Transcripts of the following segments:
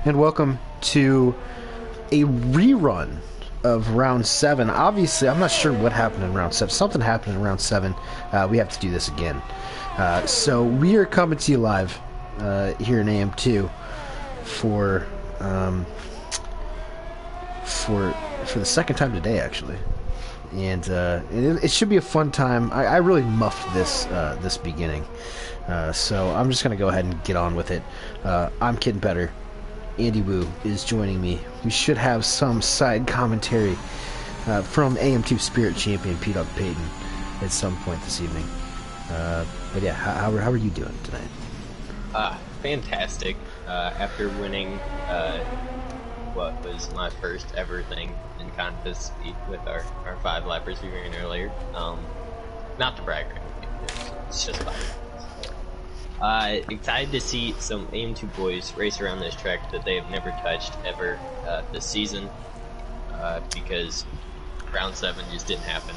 and welcome to a rerun of round 7. Obviously, I'm not sure what happened in round 7. Something happened in round 7. We have to do this again. So we are coming to you live here in AM2 for the second time today, actually. And it should be a fun time. I really muffed this beginning. So I'm just going to go ahead and get on with it. I'm Kitten Better. Andy Wu is joining me. We should have some side commentary from AM2 Spirit Champion P-Dog Payton at some point this evening. But yeah, how are you doing tonight? Fantastic. After winning what was my first ever thing in contest with our 5 lappers we ran earlier. Not to brag or anything, it's just fun. Excited to see some AM2 boys race around this track that they have never touched ever this season, because round 7 just didn't happen.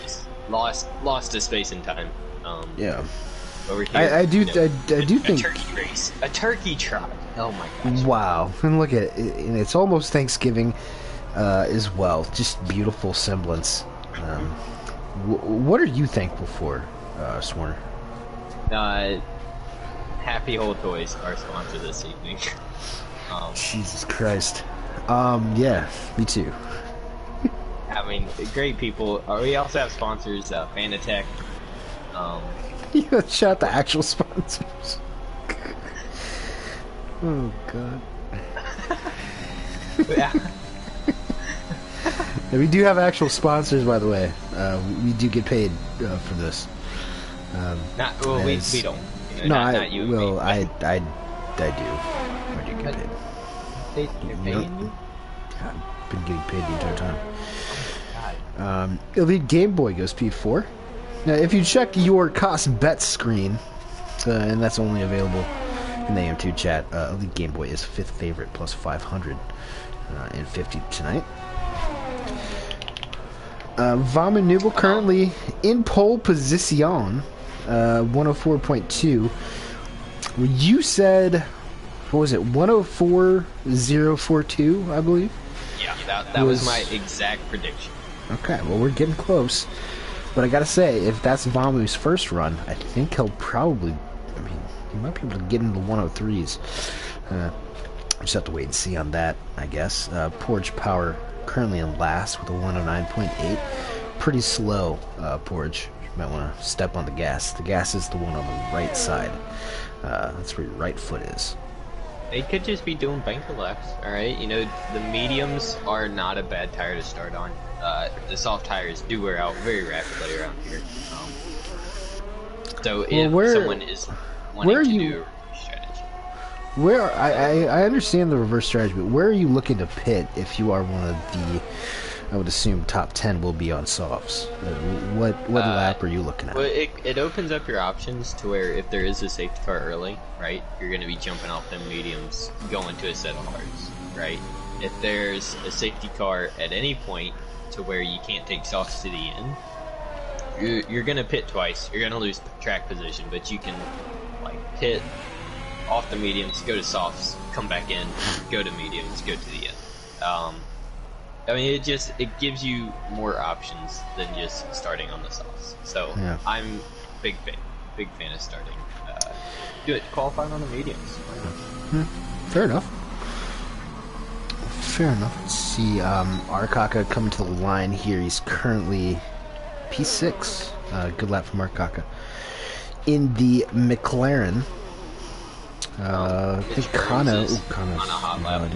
Just lost to space and time. Yeah. Over here, I do think a turkey race, a turkey trot. Oh my gosh! Wow, and look at it, and it's almost Thanksgiving as well. Just beautiful semblance. What are you thankful for, Swarner? Happy Hole Toys, our sponsor this evening. Jesus Christ. Yeah, me too. I mean, great people. We also have sponsors, Fanatec. You gotta shout out the actual sponsors. Oh god. Yeah. We do have actual sponsors, by the way. We do get paid for this. We don't. You know, no, not you. Well, me, I do. I do get paid. They're paying you? I've been getting paid the entire time. Elite Game Boy goes P4. Now, if you check your cost bet screen, and that's only available in the AM2 chat, Elite Game Boy is 5th favorite plus 550 tonight. Vama Nubel currently in pole position, 104.2. You said, what was it, 104.042, I believe? Yeah, that was my exact prediction. Okay, well, we're getting close. But I gotta say, if that's Vamu's first run, I think he'll probably, he might be able to get into the 103s. Just have to wait and see on that, I guess. Porge Power currently in last with a 109.8. Pretty slow, Porge. You might want to step on the gas. The gas is the one on the right side. That's where your right foot is. They could just be doing banker laps, alright? You know, the mediums are not a bad tire to start on. The soft tires do wear out very rapidly around here. So if someone is wanting to do a strategy. I understand the reverse strategy, but where are you looking to pit if you are one of the, I would assume, top 10 will be on softs? What lap are you looking at? Well, it opens up your options to where if there is a safety car early, right, you're going to be jumping off them mediums, going to a set of hards, right? If there's a safety car at any point to where you can't take softs to the end, you're going to pit twice. You're going to lose track position, but you can like pit off the mediums, go to softs, come back in, go to mediums, go to the end. I mean, it gives you more options than just starting on the softs. So yeah. I'm big fan of starting. Do it qualifying on the mediums. Fair enough. Fair enough. Let's see. Arkaka coming to the line here. He's currently P6. Good lap from Arkaka. In the McLaren. I think Kano. On a hot lap.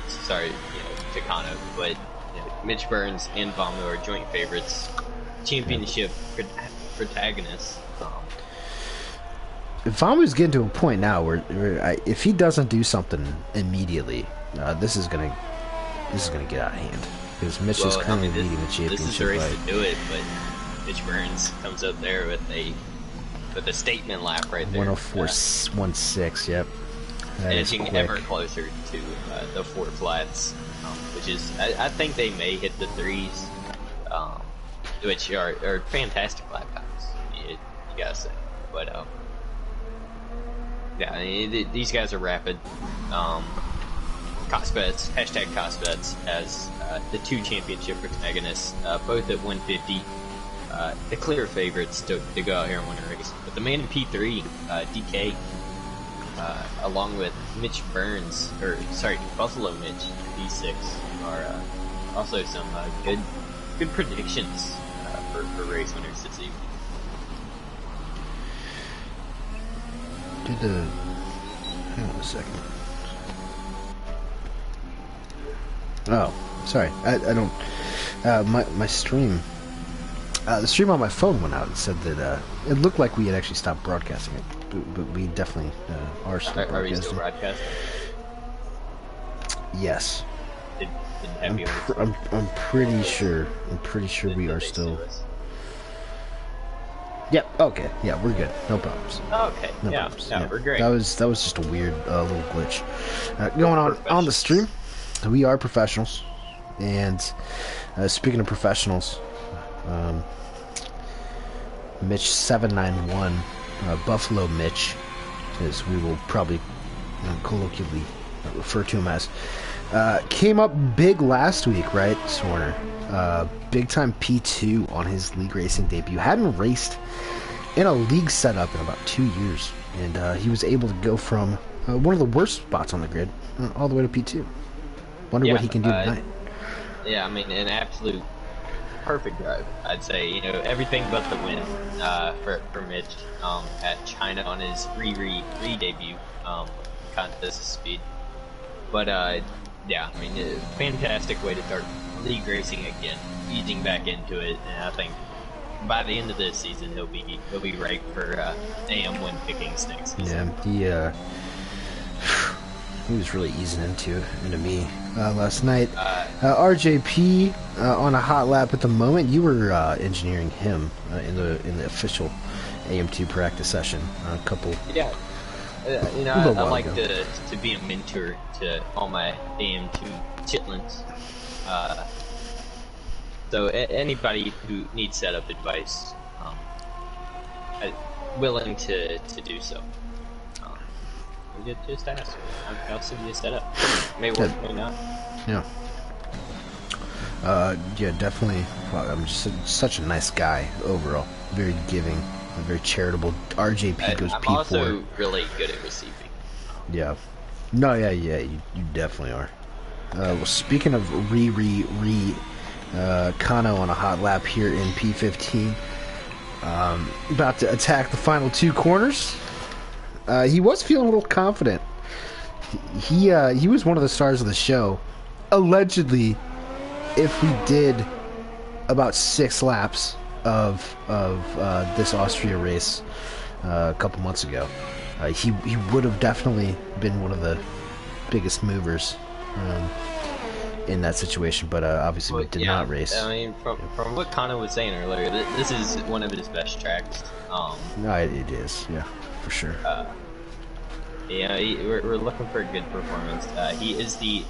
Sorry, to Kano, but Mitch Burns and Vamu are joint favorites. Championship protagonists. Vamu's getting to a point now where if he doesn't do something immediately, this is gonna get out of hand because Mitch is currently leading the championship. This is the race to do it, but Mitch Burns comes up there with a statement lap right there. 104.16. Yep. And it's getting ever closer to the 4 flats, which is I think they may hit the 3s, which are fantastic lap times. You gotta say, but Yeah, I mean, these guys are rapid. Cost bets, hashtag cost bets, as the 2 championship protagonists, both at 150. The clear favorites to go out here and win a race. But the man in P3, DK, along with Mitch Burns, Buffalo Mitch, P6, are also some good predictions for race winners this evening. Hang on a second. Oh, sorry. I don't. My stream. The stream on my phone went out and said that it looked like we had actually stopped broadcasting it, but we definitely are still broadcasting. Are we still broadcasting? Yes. I'm pretty sure. I'm pretty sure we are still. Yep. Okay. Yeah, we're good. No problems. Okay. No yeah. problems. No, Yeah. we're great. That was just a weird little glitch going on the stream. We are professionals, and speaking of professionals, Mitch 791, Buffalo Mitch, as we will probably colloquially refer to him as, came up big last week, right, Swarner? Big time P2 on his league racing debut. Hadn't raced in a league setup in about 2 years, and he was able to go from one of the worst spots on the grid all the way to P2. Wonder what he can do tonight. Yeah, I mean, an absolute perfect drive, I'd say. You know, everything but the win for Mitch at China on his re-debut contest of speed. But yeah, I mean, fantastic way to start league racing again, easing back into it, and I think by the end of this season he'll be right for AM1 pickings next season. Yeah, he was really easing into me last night. RJP on a hot lap at the moment. You were engineering him in the official AM2 practice session a couple. Yeah, you know, I like to be a mentor to all my AM2 chitlins. So anybody who needs setup advice, I'm willing to do so. Just ask. I'll send you a setup. May work, may not. Yeah. Yeah, definitely. Well, I'm just such a nice guy overall. Very giving, very charitable. RJP goes P4. I'm also really good at receiving. Yeah. No, yeah, you definitely are. Well, speaking of Kano on a hot lap here in P15. About to attack the final 2 corners. He was feeling a little confident. He was one of the stars of the show. Allegedly, if we did about 6 laps of this Austria race a couple months ago, he would have definitely been one of the biggest movers in that situation. But obviously, we did not race. I mean, from what Connor was saying earlier, this is one of his best tracks. No, it is. Yeah. For sure. Yeah, we're looking for a good performance. He is the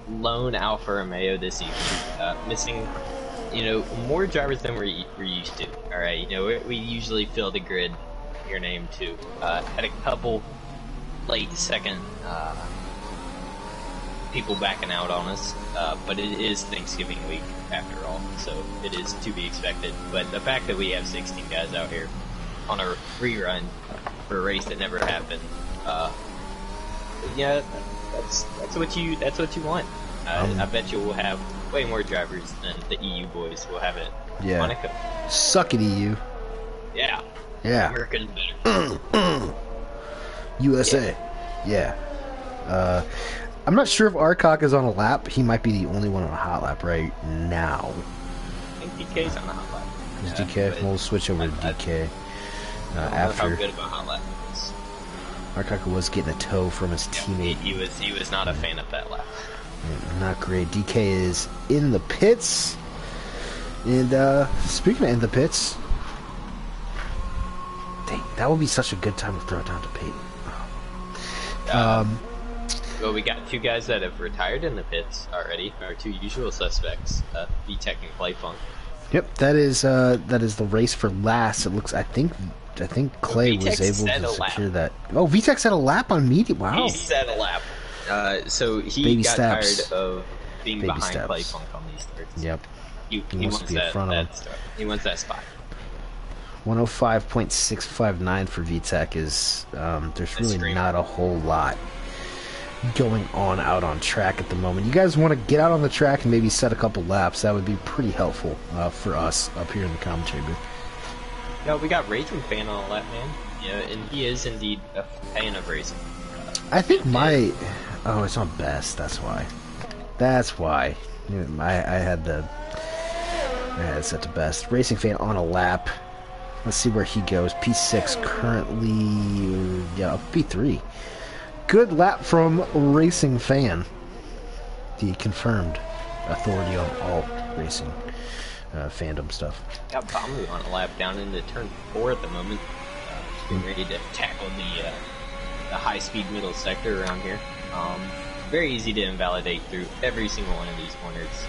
lone Alfa Romeo this season, missing, you know, more drivers than we're used to. All right, you know, we usually fill the grid. Your name too. Had a couple late second people backing out on us, but it is Thanksgiving week after all, so it is to be expected. But the fact that we have 16 guys out here on a rerun for a race that never happened, yeah, that's what you want. I bet you will have way more drivers than the EU boys will have it. Yeah. Monaco. Suck it, EU. Yeah. Yeah. America's better. USA. Yeah. I'm not sure if Arcock is on a lap. He might be the only one on a hot lap right now. I think DK's on a hot lap. Is DK? We'll switch over to DK. After how good of a hot lap it is. Arcock was getting a tow from his teammate. He was not a fan of that lap. Not great. DK is in the pits. And speaking of in the pits, dang, that would be such a good time to throw it down to Peyton. Well, we got 2 guys that have retired in the pits already. Our 2 usual suspects, VTech and Playfunk. Yep, that is the race for last. It looks, I think I think Clay was able to set a secure that. Oh, VTEC set a lap on medium. Wow. He set a lap. So he Baby got steps. tired of being Baby behind steps. Clay Funk on these starts. Yep. He wants wants to be in that, front of him. that start. He wants that spot. 105.659 for VTEC is, there's really screaming. not a whole lot going on out on track at the moment. You guys want to get out on the track and maybe set a couple laps? That would be pretty helpful for us up here in the commentary booth. Yeah, we got Racing Fan on the lap, man. Yeah, and he is indeed a fan of racing. I think my... Oh, it's on best. That's why. That's why. I had it set to best. Racing Fan on a lap. Let's see where he goes. P6 currently... Yeah, P3. Good lap from Racing Fan. The confirmed authority on all racing fandom stuff. Got Bamu on a lap down into turn 4 at the moment. Getting ready to tackle the high-speed middle sector around here. Very easy to invalidate through every single one of these corners.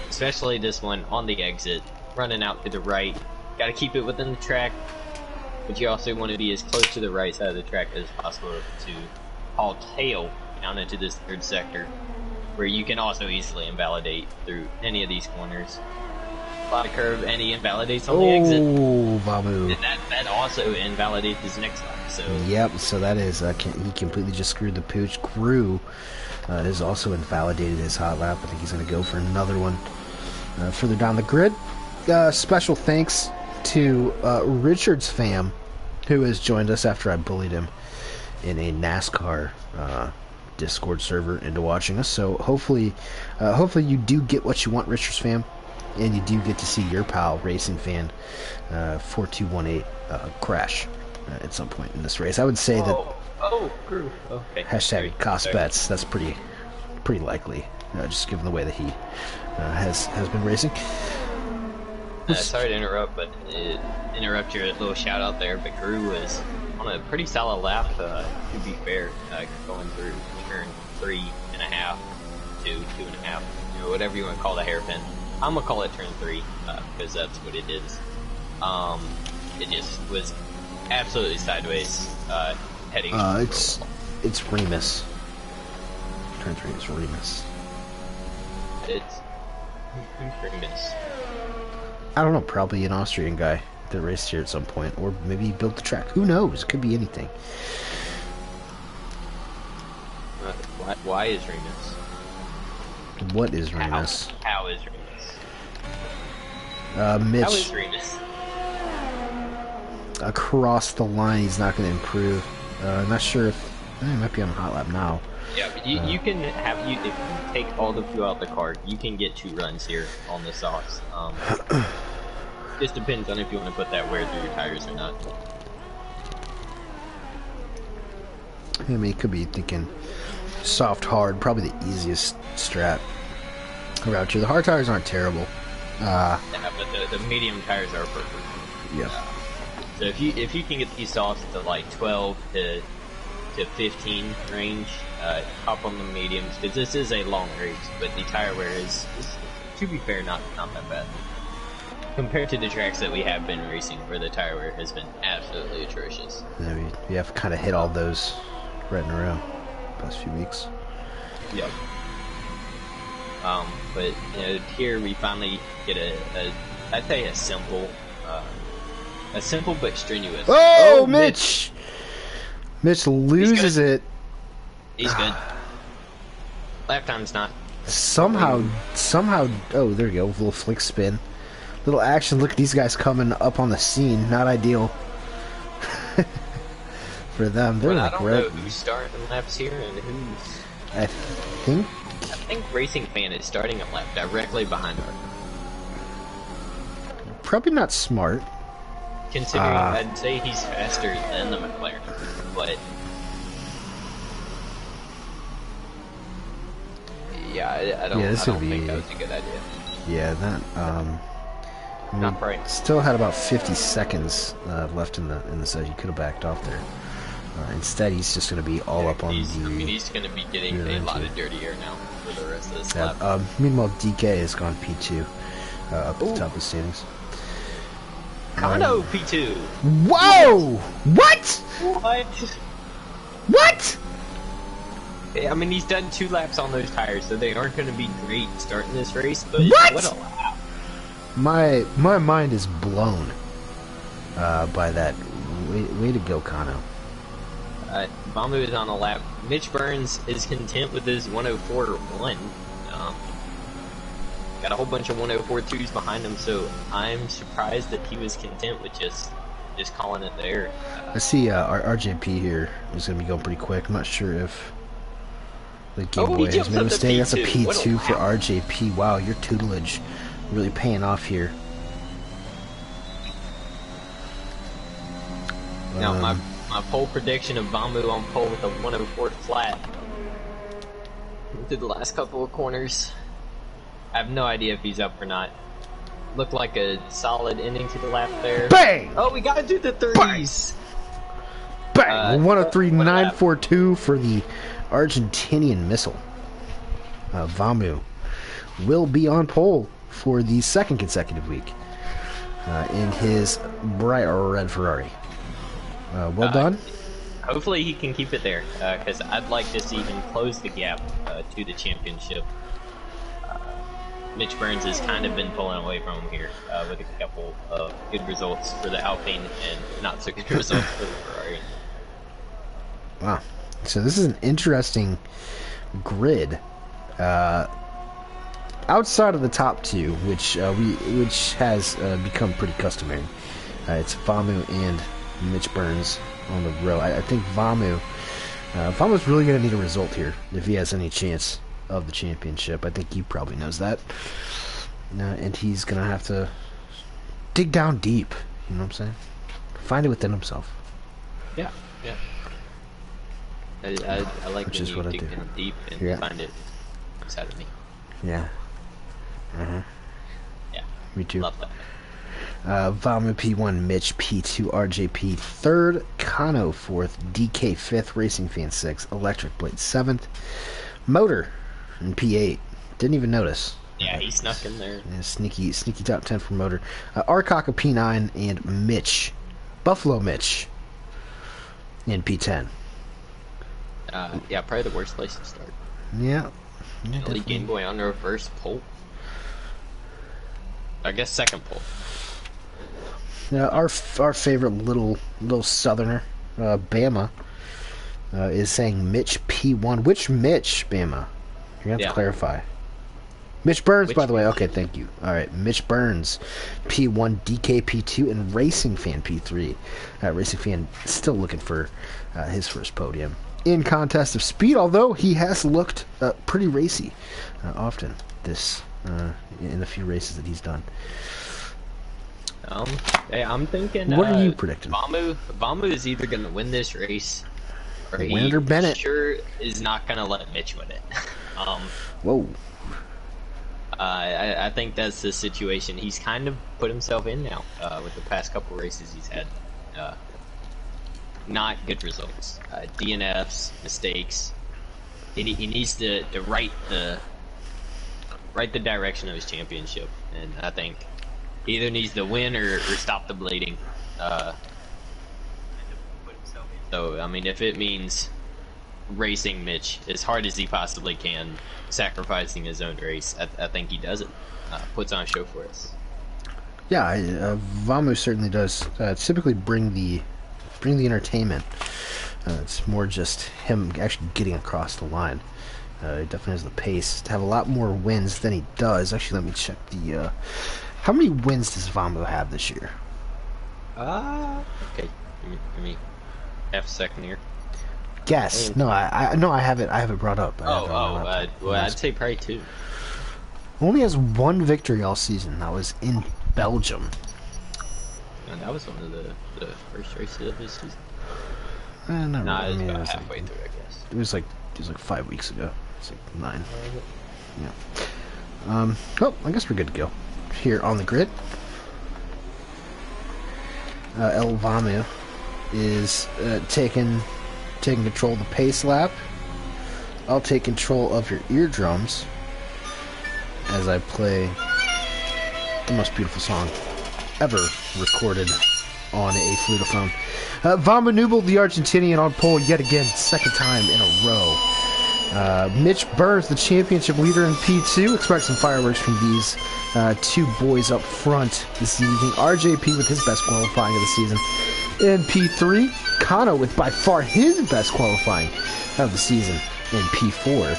Especially this one on the exit, running out to the right. Got to keep it within the track, but you also want to be as close to the right side of the track as possible to haul tail down into this third sector, where you can also easily invalidate through any of these corners. A lot of curve, and he invalidates on the exit. Oh, Bamu. And that also invalidates his next lap. So yep, so that is, he completely just screwed the pooch. Crew has also invalidated his hot lap. I think he's going to go for another one further down the grid. Special thanks to Richard's fam, who has joined us after I bullied him in a NASCAR Discord server into watching us. So hopefully you do get what you want, Richard's fam, and you do get to see your pal Racing Fan 4218 crash at some point in this race. I would say that Crew. Okay. hashtag cost bets. That's pretty likely, just given the way that he has been racing. Sorry to interrupt, but interrupt your little shout out there. But Crew was on a pretty solid lap. To be fair, going through turn 3.5 to 2.5, whatever you want to call the hairpin. I'm gonna call it turn 3 because that's what it is. It just was absolutely sideways, heading. It's Remus. Turn 3 is Remus. Who's Remus? I don't know. Probably an Austrian guy that raced here at some point, or maybe he built the track. Who knows? It could be anything. Why is Remus? What is Remus? How is Remus? Mitch. How is Remus? Across the line, he's not going to improve. I'm not sure if he might be on a hot lap now. Yeah, but you can have if you take all the fuel out the car, you can get 2 runs here on the softs. Just depends on if you want to put that wear through your tires or not. I mean, he could be thinking soft, hard, probably the easiest strat around here. The hard tires aren't terrible. Yeah, but the medium tires are perfect. Yeah. So if you can get these softs to like 12 to 15 range, hop on the mediums, because this is a long race, but the tire wear is to be fair, not that bad. Compared to the tracks that we have been racing, where the tire wear has been absolutely atrocious. Yeah, we have kind of hit all those right in a row past few weeks. Yep. But here we finally get I'd say a simple but strenuous. Oh, Mitch! Mitch loses it. He's good. Lap time's not. Somehow. Oh, there you go. Little flick spin. Little action. Look at these guys coming up on the scene. Not ideal for them. They're like I don't know who's starting laps here and who's. I think Racing Fan is starting a lap directly behind her. probably not smart. Considering I'd say he's faster than the McLaren, but yeah, I don't think that was a good idea. Yeah, that Not right. Still had about 50 seconds left in the session. He could have backed off there. Instead, he's just going to be all up on he's going to be getting a lot of dirty air now for the rest of this lap. Meanwhile, DK has gone P2 up at the top of the standings. Kano P2. Whoa! What? What? What? I mean, he's done 2 laps on those tires, so they aren't going to be great starting this race, but What? what a lap. My mind is blown by that. Way to go, Kano. Bamu is on a lap. Mitch Burns is content with his 104.1. Got a whole bunch of 104.2s behind him, so I'm surprised that he was content with just calling it there. I see our RJP here is going to be going pretty quick. I'm not sure if the giveaway has made a mistake. That's a P2 for RJP. Wow, your tutelage really paying off here. Now, my pole prediction of Bamu on pole with a 104 flat through the last couple of corners. I have no idea if he's up or not. Looked like a solid ending to the lap there. Bang! Oh, we gotta do the 30s! Bang! 103.942 for the Argentinian missile. Vamu will be on pole for the 2nd consecutive week in his bright red Ferrari. Well done. Hopefully he can keep it there, because I'd like to see him close the gap to the championship. Mitch Burns has kind of been pulling away from him here with a couple of good results for the Alpine and not so good results for the Ferrari. Wow. So this is an interesting grid. Outside of the top 2, which has become pretty customary. It's Vamu and Mitch Burns on the row. I think Vamu's really going to need a result here if he has any chance of the championship. I think he probably knows that. And he's going to have to dig down deep. You know what I'm saying? Find it within himself. Yeah, yeah. I like which when is you what I dig do. down deep and find it inside of me. Yeah. Yeah. Me too. Love that. Vamu P1, Mitch P2, RJP 3rd, Kano 4th, DK 5th, Racing Fan 6th, Electric Blade 7th, Motor in P8. Didn't even notice. Yeah, he snuck in there. Yeah, sneaky top 10 for Motor. Arcaka P9 and Mitch, Buffalo Mitch in P10. Yeah, probably the worst place to start. Yeah. Elite Game Boy on their first pole. I guess 2nd pole. Our favorite little southerner, Bama, is saying Mitch P1. Which Mitch, Bama? You're going to have to clarify. Mitch Burns, by the way. Okay, thank you. All right, Mitch Burns, P1, DK P2, and Racing Fan P3. Racing Fan still looking for his first podium in contest of speed, although he has looked pretty racy often in the few races that he's done. Hey, I'm thinking. What are you predicting? Vamu is either going to win this race, or Win or Bennett. Sure is not going to let Mitch win it. Whoa. I think that's the situation he's kind of put himself in now with the past couple races he's had. Not good results. DNFs, mistakes. He needs to right the direction of his championship, and I think he either needs to win or stop the bleeding. So, I mean, if it means racing Mitch as hard as he possibly can, sacrificing his own race, I think he does it. Puts on a show for us. Yeah, Vamu certainly does typically bring the entertainment. It's more just him actually getting across the line. He definitely has the pace to have a lot more wins than he does. Actually, let me check the... how many wins does Vamu have this year? Okay. Give me half a second here. Guess. No, I have it brought up. Well, I'd say probably 2. Only has 1 victory all season. That was in Belgium. And that was one of the first races of his season. Nah, it was about halfway through, I guess. It was like 5 weeks ago. It's like 9. Yeah. Well, I guess we're good to go. Here on the grid, El Vamu is taking control of the pace lap. I'll take control of your eardrums as I play the most beautiful song ever recorded on a flutophone. Von Manubel, the Argentinian, on pole yet again, second time in a row. Mitch Burns, the championship leader in P2. Expect some fireworks from these two boys up front this evening. RJP with his best qualifying of the season in P3. Kano with by far his best qualifying of the season in P4.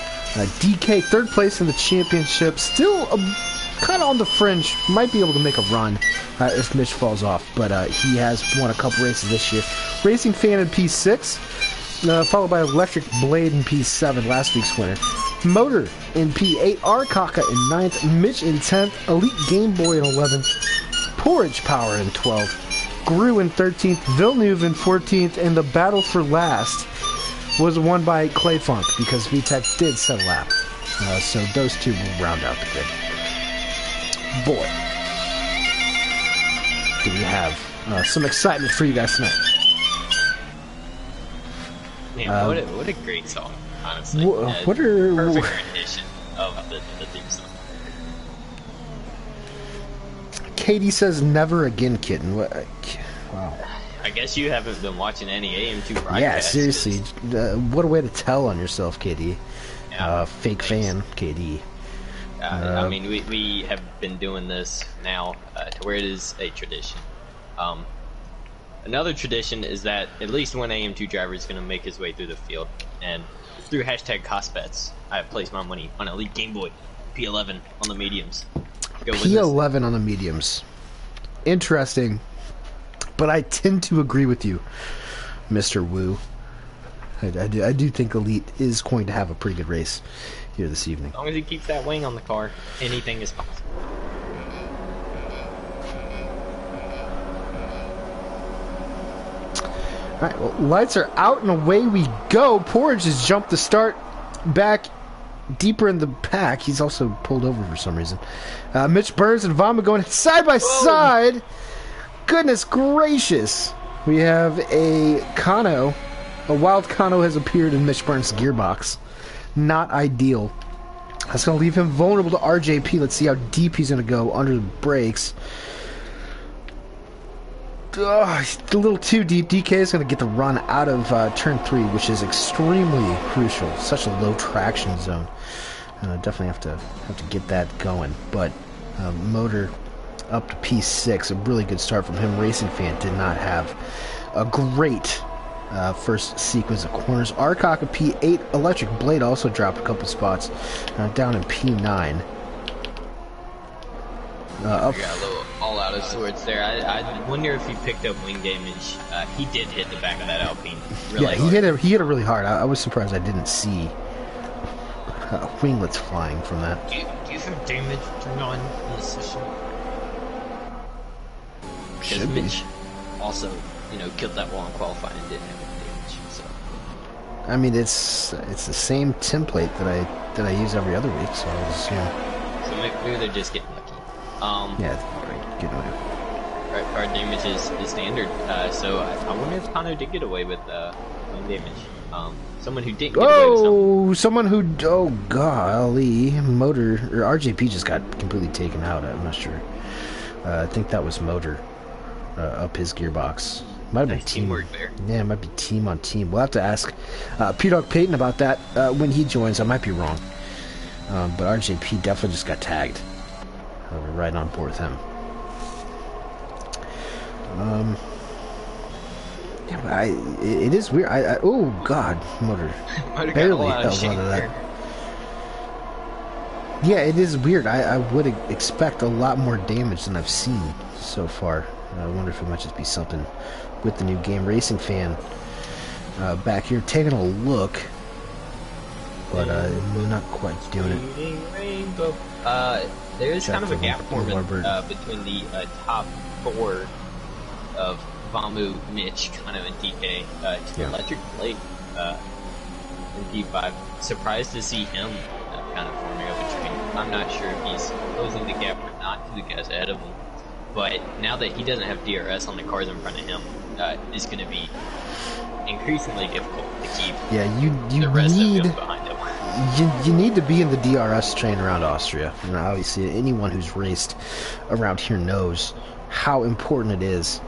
DK, third place in the championship, still kind of on the fringe. Might be able to make a run if Mitch falls off, but he has won a couple races this year. Racing Fan in P6, followed by Electric Blade in P7, last week's winner. Motor in P8, R. Kaka in 9th, Mitch in 10th, Elite Game Boy in 11th, Porridge Power in 12th, Gru in 13th, Villeneuve in 14th, and the battle for last was won by Clay Funk because VTEC did set a lap. So those two will round out the grid. Boy, do we have some excitement for you guys tonight. Man, what a great song, honestly. What are... Perfect rendition of the theme song. Katie says, never again, kitten. What, wow. I guess you haven't been watching any AM2 broadcasts. Yeah, seriously. What a way to tell on yourself, KD. Yeah, fake thanks. Fan, KD. I mean, we have been doing this now to where it is a tradition. Another tradition is that at least one AM2 driver is going to make his way through the field. And through hashtag cost bets, I have placed my money on Elite Game Boy, P11 on the mediums. Go P11 on the mediums. Interesting. But I tend to agree with you, Mr. Wu. I do think Elite is going to have a pretty good race here this evening. As long as he keeps that wing on the car, anything is possible. Alright, well, lights are out and away we go. Porridge has jumped the start back deeper in the pack. He's also pulled over for some reason. Mitch Burns and Vama going side by side. Goodness gracious. We have a Kano. A wild Kano has appeared in Mitch Burns' gearbox. Not ideal. That's going to leave him vulnerable to RJP. Let's see how deep he's going to go under the brakes. He's a little too deep. DK is going to get the run out of turn 3, which is extremely crucial. Such a low traction zone. Definitely have to get that going. But motor up to P6, a really good start from him. Racing Fan did not have a great first sequence of corners. Arkaka P8, Electric Blade also dropped a couple spots down in P9. Got a little all out of sorts there. I wonder if he picked up wing damage. He did hit the back of that Alpine really hard. He hit it really hard. I was surprised I didn't see winglets flying from that. Do you have damage turned on in this session? Because Mitch also, killed that wall in qualifying and didn't have any damage. So I mean, it's the same template that I use every other week, so I would assume. So maybe they're just getting lucky. Yeah, getting away. Right, card damage is standard. So I wonder if Kano did get away with wing damage. Someone who didn't get away with something. Someone who, oh golly, motor, or RJP just got completely taken out. I'm not sure. I think that was motor up his gearbox. Might have been teamwork there. Yeah, it might be team on team. We'll have to ask P-Dog Payton about that when he joins. I might be wrong. But RJP definitely just got tagged. We're right on board with him. Yeah, but it is weird. Oh God, motor barely held onto that. Yeah, it is weird. I would expect a lot more damage than I've seen so far. I wonder if it might just be something with the new game. Racing Fan back here taking a look, but not quite doing it. There is kind of a gap forming between the top 4 of Vamu, Mitch, Kano, and DK. Electric Blade in P5. Surprised to see him kind of forming up between. I'm not sure if he's closing the gap or not to the guys ahead of him. But now that he doesn't have DRS on the cars in front of him, it's going to be increasingly difficult to keep you the rest need of them behind him. you need to be in the DRS train around Austria. And obviously, anyone who's raced around here knows how important it is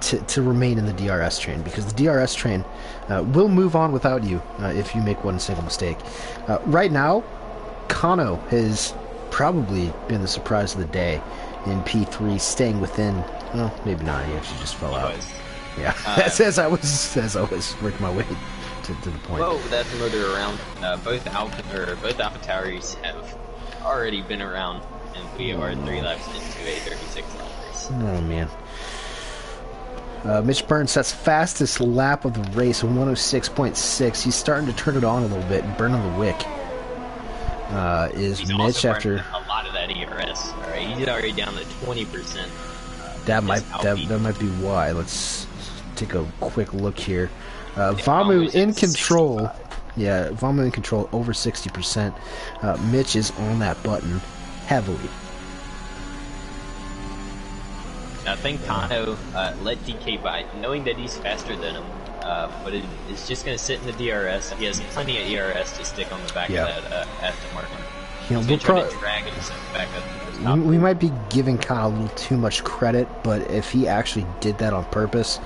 to remain in the DRS train, because the DRS train will move on without you if you make one single mistake. Right now, Kano has probably been the surprise of the day in P3, staying within. Well, maybe not. He actually just fell out. Yeah, as I was working my way to the point. Well, that's motor around. Both AlphaTauris have already been around, and we are 3 laps into a 36 lap race. Oh man. Mitch Burns sets fastest lap of the race, 106.6. He's starting to turn it on a little bit and burning the wick. Is He's Mitch after a lot of that ERS? All right, he's already down to 20%. That might be why. Let's take a quick look here. Vamu in control. 65. Yeah, Vamu in control over 60%. Mitch is on that button heavily. I think Kano let DK by, knowing that he's faster than him, but it's just going to sit in the DRS. He has plenty of ERS to stick on the back of that Aston Martin. You know, he's going to drag himself back up. We might be giving Kyle a little too much credit, but if he actually did that on purpose,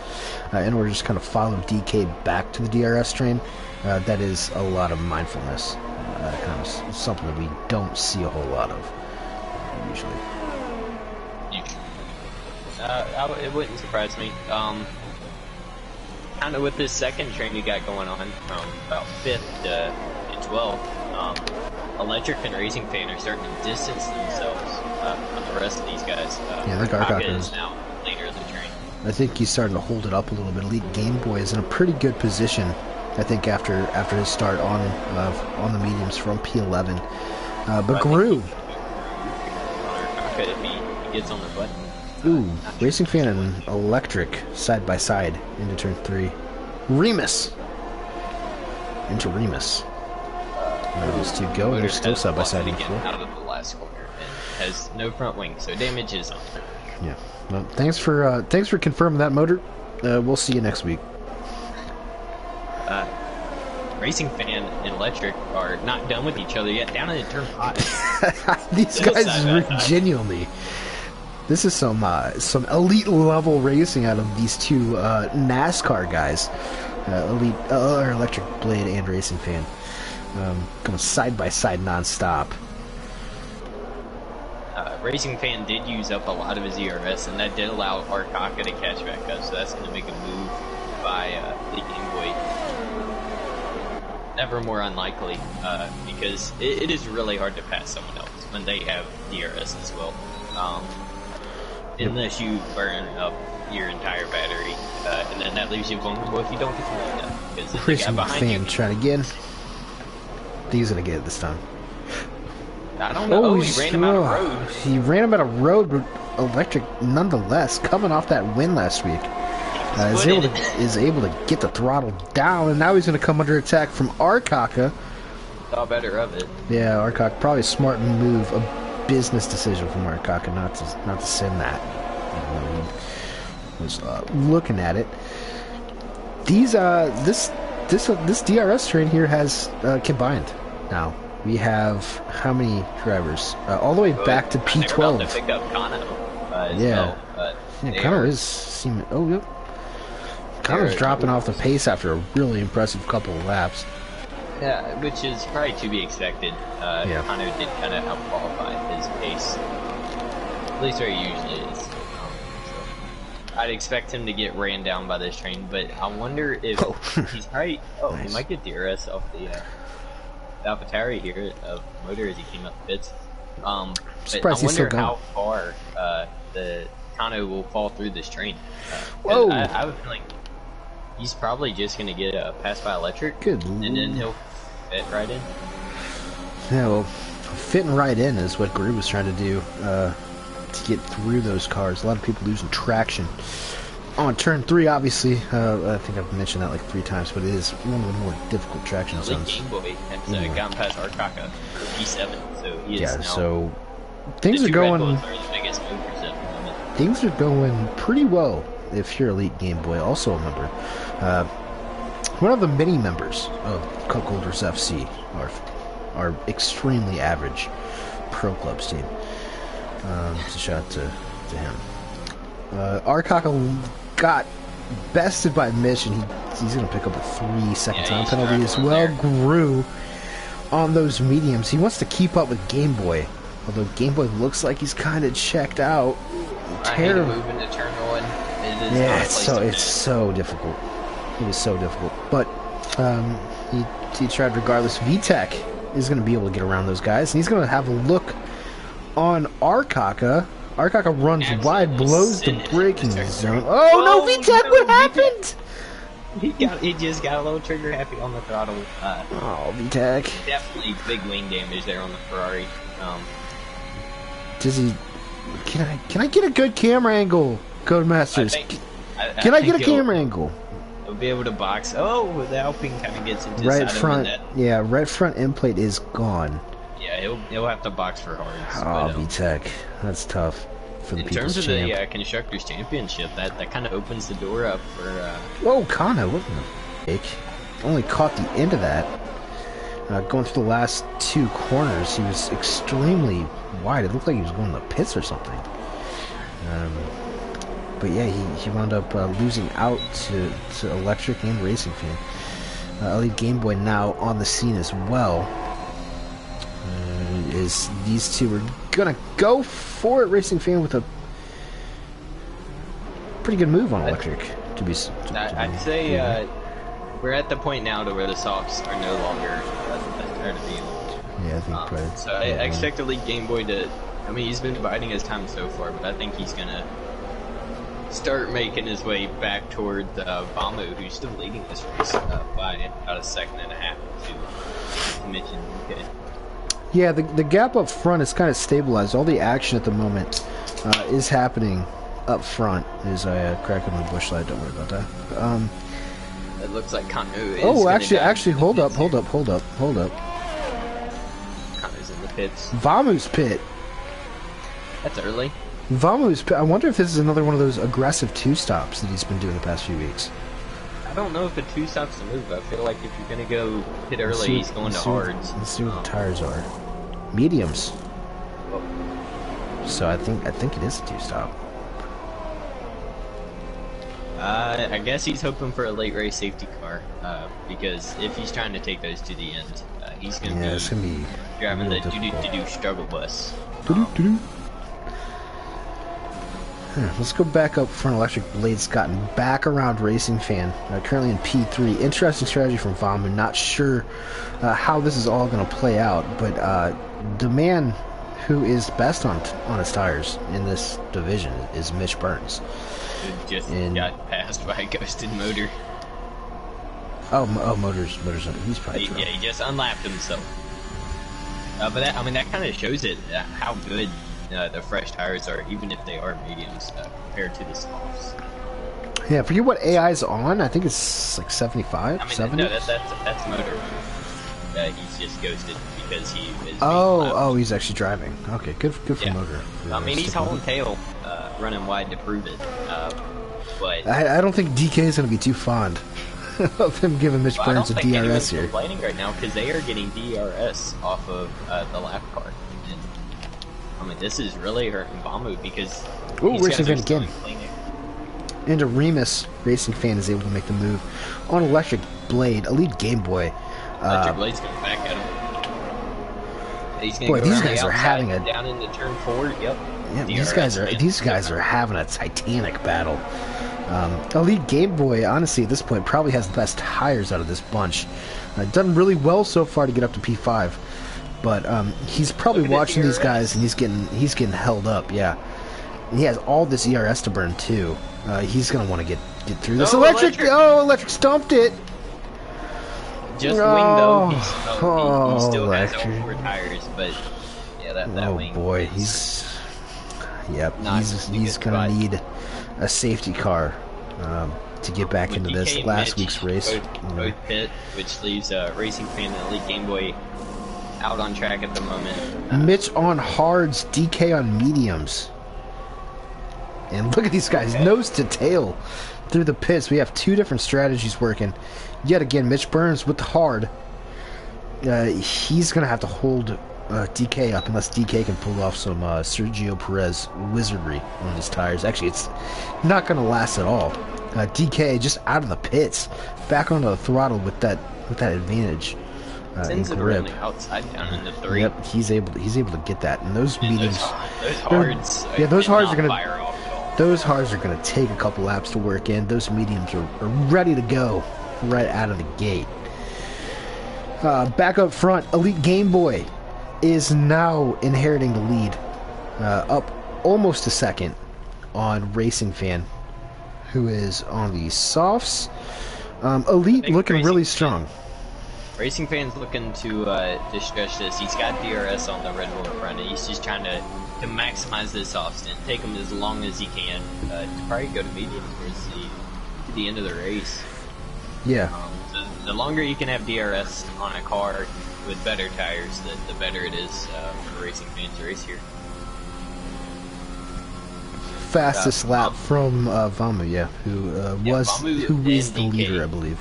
in order to just kind of follow DK back to the DRS train, that is a lot of mindfulness. Kind of something that we don't see a whole lot of usually. It wouldn't surprise me. Kind of with this second train you got going on from about 5th to 12th, Electric and Racing Fan are starting to distance themselves from the rest of these guys. Yeah, I think Arcaka is now leader of the train. I think he's starting to hold it up a little bit. Elite Game Boy is in a pretty good position, I think, after his start on the mediums from P11. But Gru. If he gets on the button. Ooh, Racing Fan and Electric side by side into turn 3. Remus into Remus. Those two go, and they're still side by side in 4. Out of the last corner and has no front wing, so damage is on. Yeah. Well, thanks for confirming that, Motor. We'll see you next week. Racing Fan and Electric are not done with each other yet. Down in turn 5. These guys are genuinely. This is some elite level racing out of these two NASCAR guys, Elite or Electric Blade and Racing Fan, going side by side nonstop. Racing Fan did use up a lot of his ERS, and that did allow Arcaka to catch back up. So that's going to make a move by the Game Boy. Never more unlikely, because it is really hard to pass someone else when they have DRS as well. Unless you burn up your entire battery, and then that leaves you vulnerable if you don't get to land up. Because Racing Fan trying again. I think he's gonna get it this time. I don't know. He ran him out of road. He ran him out of road, but Electric, nonetheless, coming off that win last week, is able to get the throttle down, and now he's going to come under attack from Arcaka. Thought better of it. Yeah, Arcaka, probably a smart move, a business decision from Arcaka not to send that. He was looking at it. These this DRS train here has combined now. We have how many drivers? All the way back to P12. To pick up Kano, yeah. Kano is seeming. Oh, yep. Kano's dropping off the pace after a really impressive couple of laps. Yeah, which is probably to be expected. Kano did kind of out-qualify his pace. At least where he usually is. So I'd expect him to get ran down by this train, but I wonder if he's probably... Oh, nice. He might get DRS off the AlphaTauri here of motor as he came up the pits. But I wonder how far the Kano will fall through this train. Whoa! I would feel like he's probably just going to get a pass by Electric. Good. And then he'll fit right in. Yeah, well, fitting right in is what Gru was trying to do to get through those cars. A lot of people losing traction. On turn 3, obviously, I think I've mentioned that like 3 times, but it is one of the more difficult traction zones. Game Boy has gotten past Arcaka for P7, so he is now... so things are going... Red Bulls are the biggest movers at the moment. Things are going pretty well if you're Elite Game Boy. Also a member. One of the many members of Cuckolders FC, or our extremely average Pro Clubs team. It's a shout to him. Arkaka got bested by Mitch, and he's going to pick up a 3 second time penalty as well. Grew on those mediums. He wants to keep up with Game Boy, although Game Boy looks like he's kind of checked out. Terrible. Moving to turn one. Yeah, it's so difficult. It is so difficult. But he tried regardless. VTech is going to be able to get around those guys, and he's going to have a look on Arkaka. Arkaka runs wide, blows the braking zone. Oh no, VTech! What happened? He just got a little trigger happy on the throttle. Oh, VTech. Definitely big wing damage there on the Ferrari. Does he? Can I get a good camera angle, Codemasters? Can I get a camera angle? He'll be able to box. Oh, the Alpine kind of gets into right front. Yeah, right front end plate is gone. Yeah, he'll have to box for hards. Oh, VTech, that's tough for the People's Champ. In terms of the Constructors' Championship, that kind of opens the door up for... Whoa, Kano, what the heck? Only caught the end of that. Going through the last 2 corners, he was extremely wide. It looked like he was going to the pits or something. But yeah, he wound up losing out to Electric and Racing Fan. Elite Game Boy now on the scene as well. Is these two are gonna go for it. Racing Fan with a pretty good move on Electric. I'd say we're at the point now to where the softs are no longer the best tire to be in. Yeah, I think probably. So I expect Elite Game Boy to. I mean, he's been biding his time so far, but I think he's gonna start making his way back toward Vamu, who's still leading this race by about a second and a half to Mitch and UK. Yeah, the gap up front is kind of stabilized. All the action at the moment is happening up front. As I crack on the bush light, don't worry about that. It looks like Kanu is. Oh, actually, hold up. Kanu's in the pits. Vamu's pit. That's early. Vamu's pit. I wonder if this is another one of those aggressive 2-stops that he's been doing the past few weeks. I don't know if a 2-stop's the move. I feel like if you're gonna go pit early, he's going to hards. Let's see what the tires are. Mediums. Oh. So I think it is a 2-stop. I guess he's hoping for a late race safety car, because if he's trying to take those to the end, he's gonna be driving the do struggle bus. Let's go back up front. Electric Blade's gotten back around Racing Fan, currently in P3. Interesting strategy from Vamu. Not sure how this is all going to play out, but the man who is best on his tires in this division is Mitch Burns. Who just got passed by a ghosted motor. Oh, motors. He's probably Yeah, he just unlapped himself. But that kind of shows it how good the fresh tires are, even if they are mediums compared to the softs. Yeah, I forget what AI's on. I think it's like 75, 70? No, that's motor. He's just ghosted because he is. Oh, he's actually driving. Okay, good for motor. He's hauling tail, running wide to prove it. But I don't think DK is going to be too fond of him giving Mitch Burns a DRS here. Complaining right now because they are getting DRS off of the lap car. This is really hurting Vamu because Racing Fan again. Into Remus, Racing Fan is able to make the move on Electric Blade, Elite Game Boy. Electric Blade's going back at him. He's gonna these guys are having a down into turn 4. Yep. Yeah, these guys are having a titanic battle. Elite Game Boy, honestly, at this point, probably has the best tires out of this bunch. Done really well so far to get up to P5. But he's probably watching these guys, and he's getting held up. Yeah, and he has all this ERS to burn too. He's gonna want to get through this. Electric stumped it. Just wing though. He still has all 4 tires, but yeah, that wing. Oh boy, he's gonna need a safety car to get back into this last week's race. Both pit, which leaves Racing Fan and Elite Game Boy out on track at the moment. Mitch on hards, DK on mediums. And look at these guys, nose to tail through the pits. We have 2 different strategies working. Yet again, Mitch Burns with the hard. he's going to have to hold DK up unless DK can pull off some Sergio Perez wizardry on his tires. Actually, it's not going to last at all. DK just out of the pits, back onto the throttle with that advantage in grip. On the outside down in the 3. Yep, he's able to get that, and those mediums, those hards, those hards are going fire off at all. those hards are going to take a couple laps to work in. Those mediums are ready to go right out of the gate. Back up front, Elite Game Boy is now inheriting the lead, up almost a second on Racing Fan, who is on the softs. Elite looking really strong. Racing Fan's looking to stretch this. He's got DRS on the Red Bull in front, and he's just trying to maximize this off stint, take him as long as he can to probably go to medium towards the end of the race. Yeah. So the longer you can have DRS on a car with better tires, the better it is for Racing Fan to race here. Fastest lap from Vamu, yeah, who is the leader, I believe.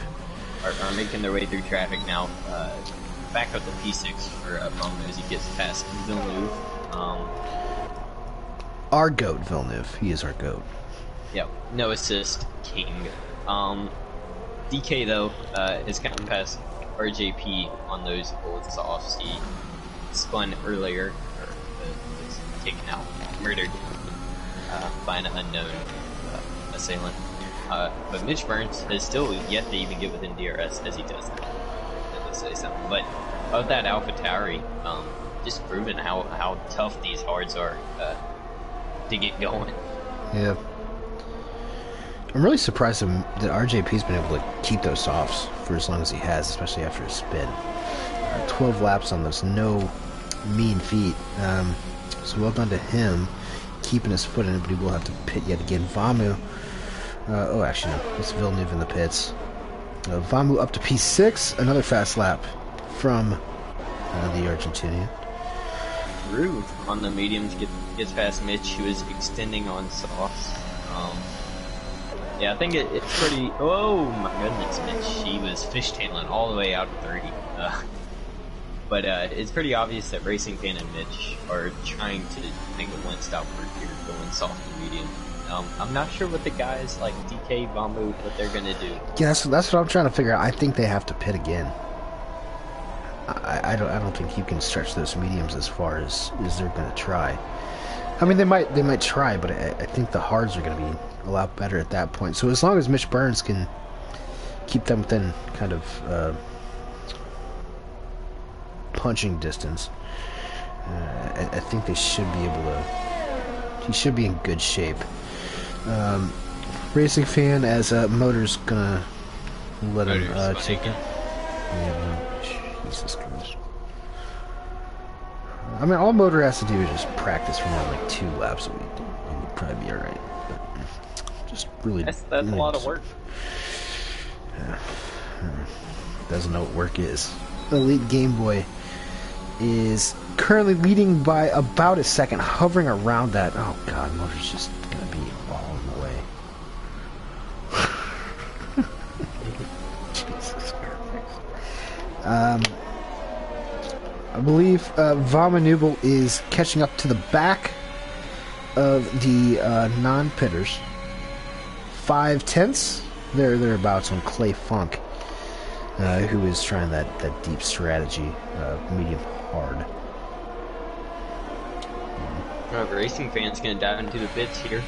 Are making their way through traffic now. Back up the P6 for Vamu as he gets past Villeneuve. Our GOAT, Villeneuve. He is our GOAT. Yep, no assist, king. DK, though, has gotten past RJP on those old softs. He spun earlier, or was taken out, murdered by an unknown assailant. But Mitch Burns has still yet to even get within DRS as he does that. Let's say something. But of that AlphaTauri, just proving how tough these hards are to get going. Yeah. I'm really surprised that RJP's been able to keep those softs for as long as he has, especially after a spin. 12 laps on those, no mean feat. So well done to him, keeping his foot in it, but he will have to pit yet again. Vamu, oh actually no, it's Villeneuve in the pits. Vamu up to P6, another fast lap from the Argentinian. Rude on the mediums gets past Mitch, who is extending on softs. Yeah, I think it's pretty... Oh my goodness, Mitch. He was fishtailing all the way out to 30. But it's pretty obvious that Racing Fan and Mitch are trying to make a one-stop work here, going soft and medium. I'm not sure what the guys like DK, Vamu, what they're going to do. Yeah, that's what I'm trying to figure out. I think they have to pit again. I don't think you can stretch those mediums as far as they're going to try. I mean, they might try, but I think the hards are going to be a lot better at that point. So as long as Mitch Burns can keep them within kind of punching distance, I think they should be able to. He should be in good shape. Racing Fan, as Motor's gonna let him take it. Yeah, Jesus Christ. I mean, all Motor has to do is just practice for more than like 2 laps a week. He would probably be alright. Just really... That's a lot of work. Yeah. Doesn't know what work is. Elite Game Boy is currently leading by about a second, hovering around that. Oh god, Motor's just gonna be all in the way. Jesus Christ. I believe Vamanubel is catching up to the back of the non-pitters. 5/10. Thereabouts on Clay Funk, who is trying that deep strategy, medium hard. Racing Fan's gonna dive into the pits here.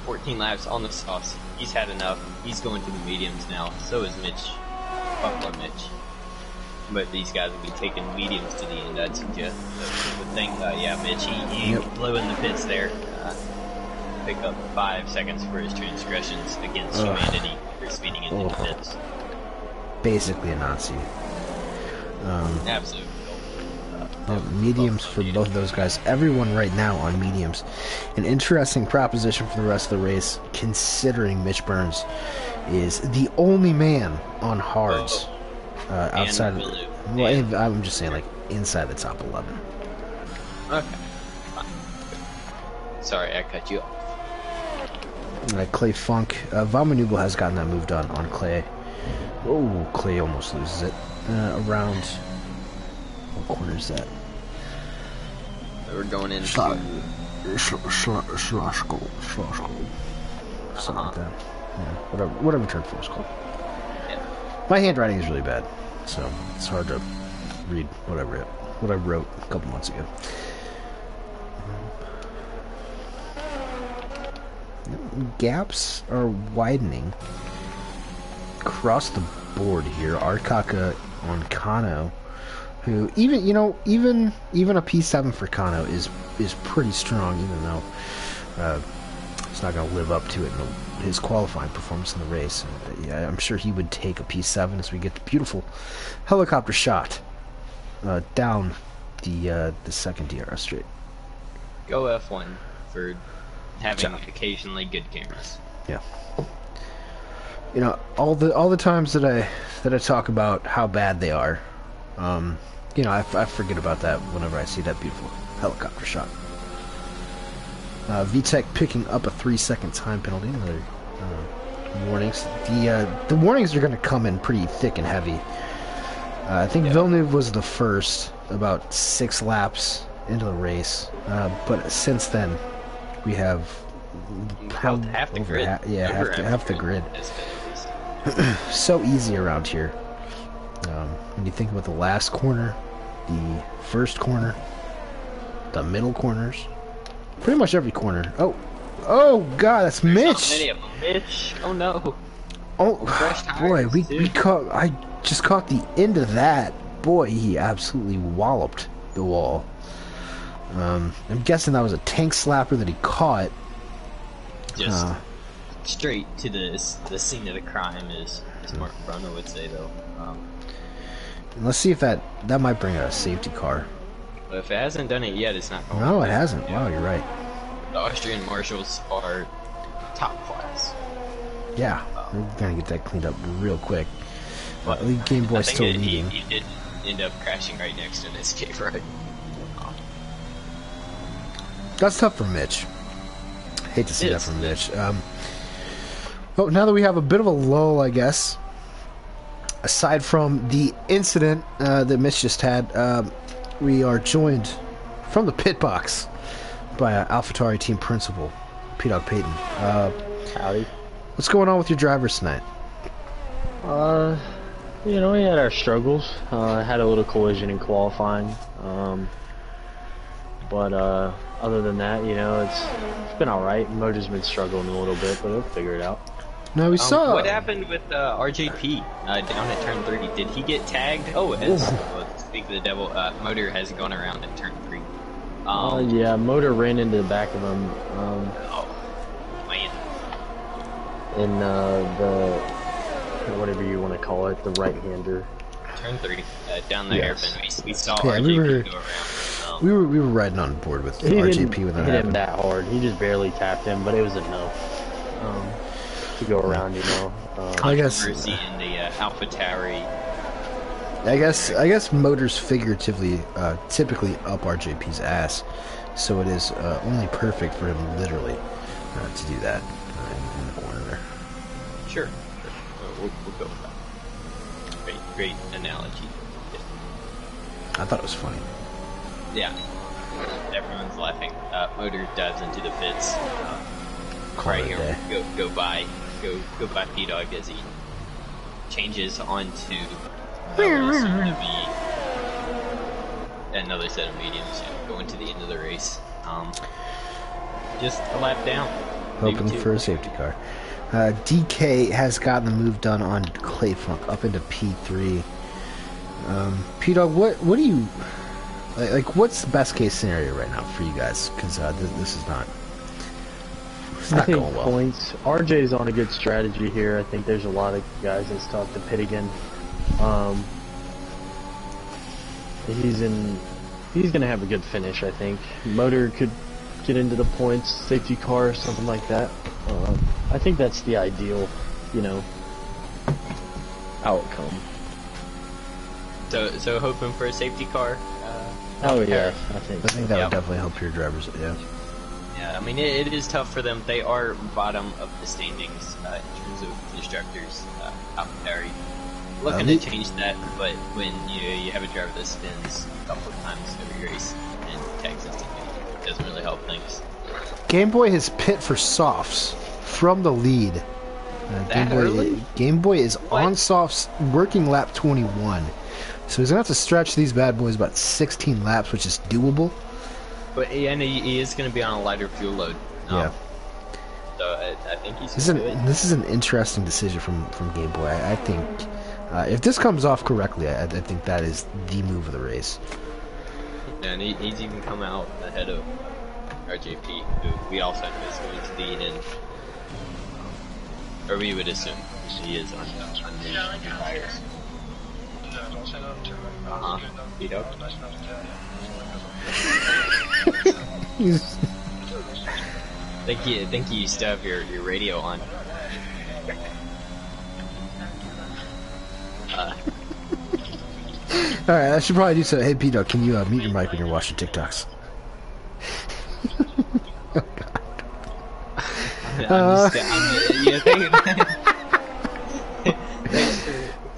14 laps on the softs. He's had enough. He's going to the mediums now. So is Mitch. Buffalo Mitch. But these guys will be taking mediums to the end, I'd suggest. So would think, yeah, Mitch, he blew in the pits there. Pick up 5 seconds for his transgressions against humanity for speeding into the pits. Basically a Nazi. Absolutely. Mediums for both of those guys. Everyone right now on mediums. An interesting proposition for the rest of the race, considering Mitch Burns is the only man on hards outside of... Well, I'm just saying, like, inside the top 11. Okay. Fine. Sorry, I cut you off. Clay Funk. Vamanubel has gotten that move done on Clay. Oh, Clay almost loses it. Around... What corner is that? We're going into... Schlossgold. Something like that. Yeah, whatever turn 4 is called. Yeah. My handwriting is really bad, so it's hard to read what I wrote a couple months ago. Gaps are widening across the board here. Arcaka on Kano, who even a P7 for Kano is pretty strong, even though he's not going to live up to it in his qualifying performance in the race. Yeah, I'm sure he would take a P7 as we get the beautiful helicopter shot down the second DRS straight. Go F1 for having occasionally good cameras. Yeah. You know, all the times that I talk about how bad they are, you know, I forget about that whenever I see that beautiful helicopter shot. VTech picking up a 3-second time penalty. Another warnings. The warnings are going to come in pretty thick and heavy. I think Villeneuve was the first, about 6 laps into the race, but since then we have half the grid. Half the grid. So easy around here. When you think about the last corner, the first corner, the middle corners, pretty much every corner. Oh God, that's Mitch. So many of them. Mitch. Oh no. Oh boy, we caught. I just caught the end of that. Boy, he absolutely walloped the wall. I'm guessing that was a tank slapper that he caught. Just straight to the scene of the crime, as Mark Bruno would say, though. Let's see if that might bring a safety car. But if it hasn't done it yet, it's not going. No, it hasn't. Wow, you're right. The Austrian marshals are top class. Yeah, we're gonna get that cleaned up real quick. But the Game Boy's still leading. He did end up crashing right next to an escape road. That's tough for Mitch. Hate to see that from Mitch. Well, now that we have a bit of a lull, I guess, aside from the incident that Mitch just had, we are joined from the pit box by AlphaTauri team principal, P-Dog Payton. Howdy. What's going on with your drivers tonight? You know, we had our struggles. Had a little collision in qualifying. But other than that, you know, it's been alright. Motor's been struggling a little bit, but they'll figure it out. No, we saw. What happened with RJP down at turn 3? Did he get tagged? Oh, speak of the devil, motor has gone around at turn 3. Yeah, motor ran into the back of him. Oh, man. In the whatever you want to call it, the right-hander. Turn 3, down the hairpin. We saw Yeah, RJP go around. We were riding on board with RJP when that hit him happened. that hard. He just barely tapped him, but it was enough to go around, you know. I guess. In the AlphaTauri. I guess motors figuratively, typically up RJP's ass, so it is only perfect for him literally to do that in the corner there. Sure. We'll go with that. Great analogy. I thought it was funny. Yeah. Everyone's laughing. Motor dives into the pits. Right here, go by P-Dog as he changes onto to be another set of mediums, going to the end of the race. Just a lap down. Hoping for a safety car. DK has gotten the move done on Clay Funk up into P3. P-Dog, what do you... Like, what's the best case scenario right now for you guys? Because this is not... It's not going well. Points. RJ's on a good strategy here. I think there's a lot of guys that's tough to pit again. He's gonna have a good finish, I think. Motor could get into the points, safety car, something like that. I think that's the ideal, you know, outcome. So hoping for a safety car. Oh yeah, I think that would definitely help your drivers. Yeah. Yeah, I mean it is tough for them. They are bottom of the standings in terms of constructors. AlphaTauri looking to change that, but when you have a driver that spins a couple of times every race in Texas, it doesn't really help things. Game Boy has pit for softs from the lead. Game Boy is on softs, working lap 21. So he's going to have to stretch these bad boys about 16 laps, which is doable. But and he is going to be on a lighter fuel load. Yeah. So I think he's This is an interesting decision from Game Boy. I think if this comes off correctly, I think that is the move of the race. And he's even come out ahead of RJP, who we also know is going to lead in. Or we would assume he is on the tires. Beat up. Think you still have your radio on. Alright, I should probably do so. Hey, P-Dog, can you mute your mic when you're watching TikToks?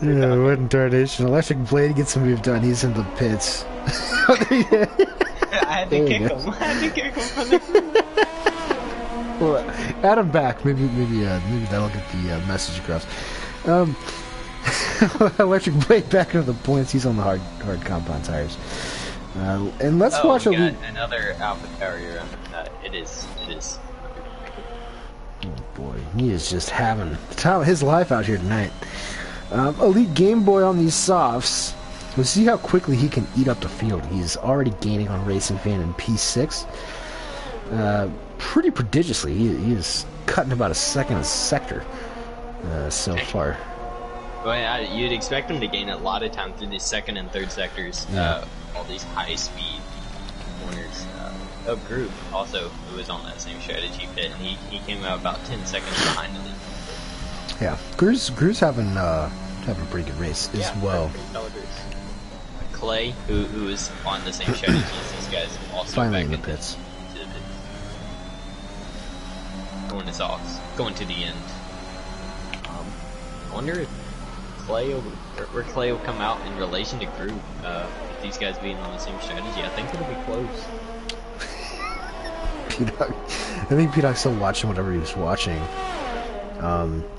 What in tarnation? Electric Blade gets a move done. He's in the pits. I had to kick him. From the... Well, add him back. Maybe that'll get the message across. Electric Blade back into the points. He's on the hard compound tires. And let's watch another Alpha Carrier. It is. Oh boy, he is just having the time of his life out here tonight. Elite Game Boy on these softs. We'll see how quickly he can eat up the field. He's already gaining on Racing Fan in P6. Pretty prodigiously. He is cutting about a second a sector so far. Well, you'd expect him to gain a lot of time through these second and third sectors. All these high-speed corners. Groove also, who was on that same strategy pit, and he came out about 10 seconds behind him. Yeah, Groove's having a pretty good race as well. Clay, who is on the same strategy as these guys, also finally back in the pits. Going to softs, going to the end. I wonder if Clay where Clay will come out in relation to Groove. With these guys being on the same strategy, I think it'll be close. I think P-Dog's still watching whatever he was watching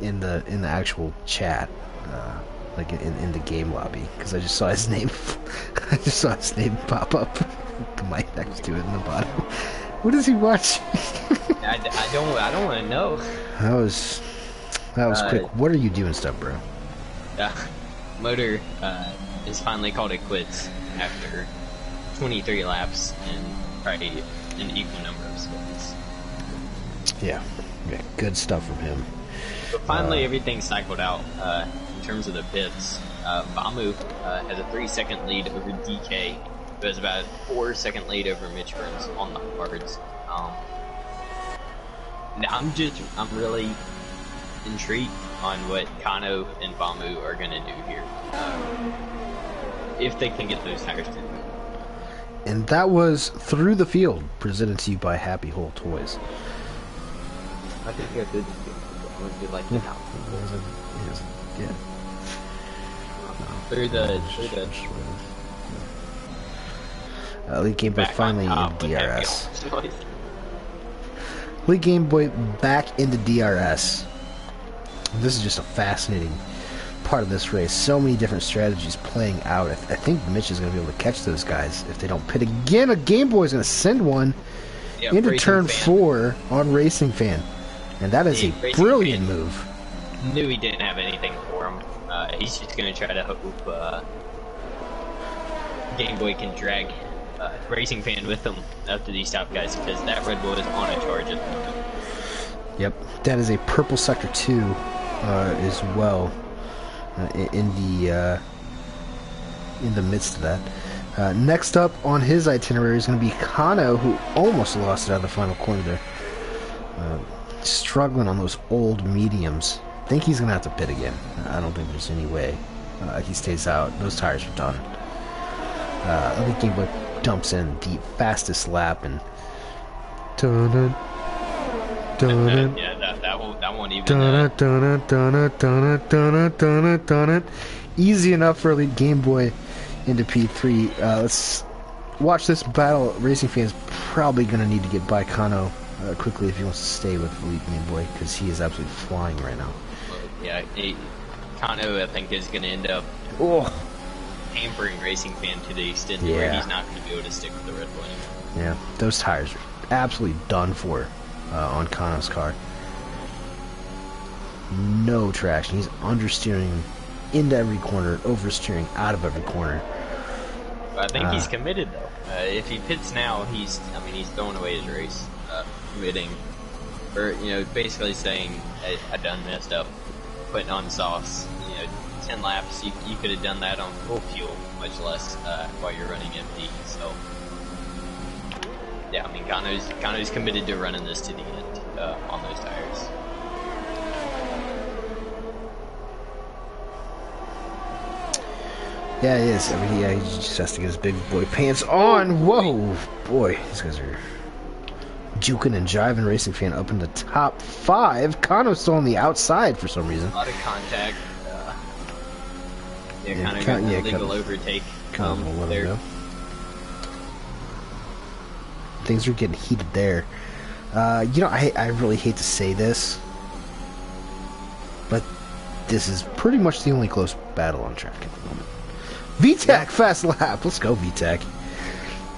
in the actual chat, like in the game lobby, because I just saw his name. I just saw his name pop up. The mic next to it in the bottom. What is he watching? I don't want to know. That was quick. What are you doing, stuff, bro? Motor is finally called it quits after 23 laps and probably an equal number of spins. Yeah, good stuff from him. But finally, everything cycled out in terms of the pits. Bamu has a 3-second lead over DK, who has about a 4-second lead over Mitch Burns on the hards. I'm really intrigued on what Kano and Bamu are going to do here. If they can get those tires through. And that was Through the Field, presented to you by Happy Hole Toys. I think they're good. Would like it out. Yeah. Through the Elite Game Boy finally in DRS. Elite Game Boy back into DRS. This is just a fascinating part of this race. So many different strategies playing out. I think Mitch is going to be able to catch those guys if they don't pit again. A Game Boy is going to send one into turn 4 on Racing Fan, and that is a brilliant move. Knew he didn't have anything for him. He's just going to try to hope Game Boy can drag Racing Fan with him after these top guys, because that Red Bull is on a charge at the moment. Yep, that is a purple sector 2 as well. In the midst of that. Next up on his itinerary is going to be Kano, who almost lost it out of the final corner there. Struggling on those old mediums. I think he's going to have to pit again. I don't think there's any way he stays out. Those tires are done. I think Game Boy dumps in the fastest lap and yeah, that won't even easy enough for Elite Game Boy into P3. Let's watch this battle. Racing Fan's probably going to need to get by Kano quickly if he wants to stay with Elite Game Boy, because he is absolutely flying right now. Yeah, Kano, I think, is going to end up hampering Racing Fan to the extent where he's not going to be able to stick with the Red Bull anymore. Yeah, those tires are absolutely done for on Kano's car. No traction. He's understeering into every corner, oversteering out of every corner. I think he's committed though. If he pits now, he's throwing away his race, committing, or basically saying, I done messed up, putting on sauce. 10 laps, you could have done that on full fuel, much less while you're running empty. So, yeah, Kano's committed to running this to the end on those tires. Yeah, he is. He just has to get his big boy pants on. Whoa, boy, these guys are juking and jiving Racing Fan up in the top 5. Kano's still on the outside for some reason. A lot of contact. Kano got an illegal overtake. There. Things are getting heated there. I really hate to say this, but this is pretty much the only close battle on track at the moment. VTEC fast lap. Let's go, VTEC.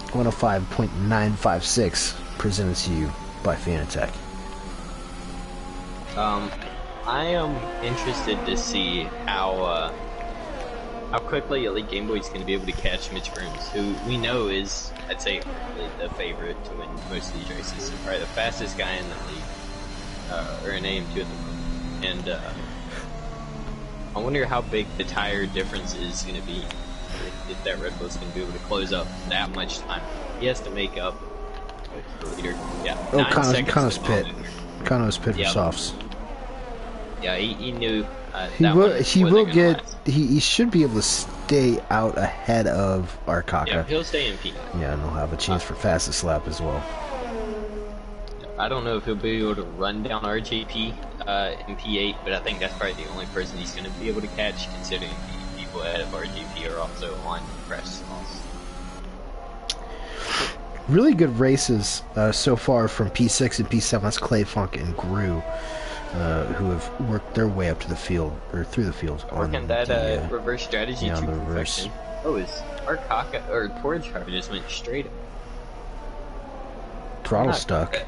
105.956 presented to you by Fanatec. I am interested to see how quickly Elite Game Boy is going to be able to catch Mitch Grooms, who we know is, I'd say, the favorite to win most of these races. Probably the fastest guy in the league, or in AM2 at the moment. And I wonder how big the tire difference is going to be if that Red Bull's going to be able to close up that much time. He has to make up the leader. Yeah, Kano's pit. Kano's pit for softs. Yeah, he knew. He should be able to stay out ahead of Arkaka. Yeah, he'll stay in P9. Yeah, and he'll have a chance for fastest lap as well. I don't know if he'll be able to run down RJP in P8, but I think that's probably the only person he's going to be able to catch, considering the people ahead of RJP are also on fresh sauce. Really good races so far from P6 and P7. That's Clay Funk and Gru, who have worked their way up to the field, or through the field. Working that reverse strategy to perfection. Oh, his Arkaka, or Torch car just went straight up. Throttle stuck.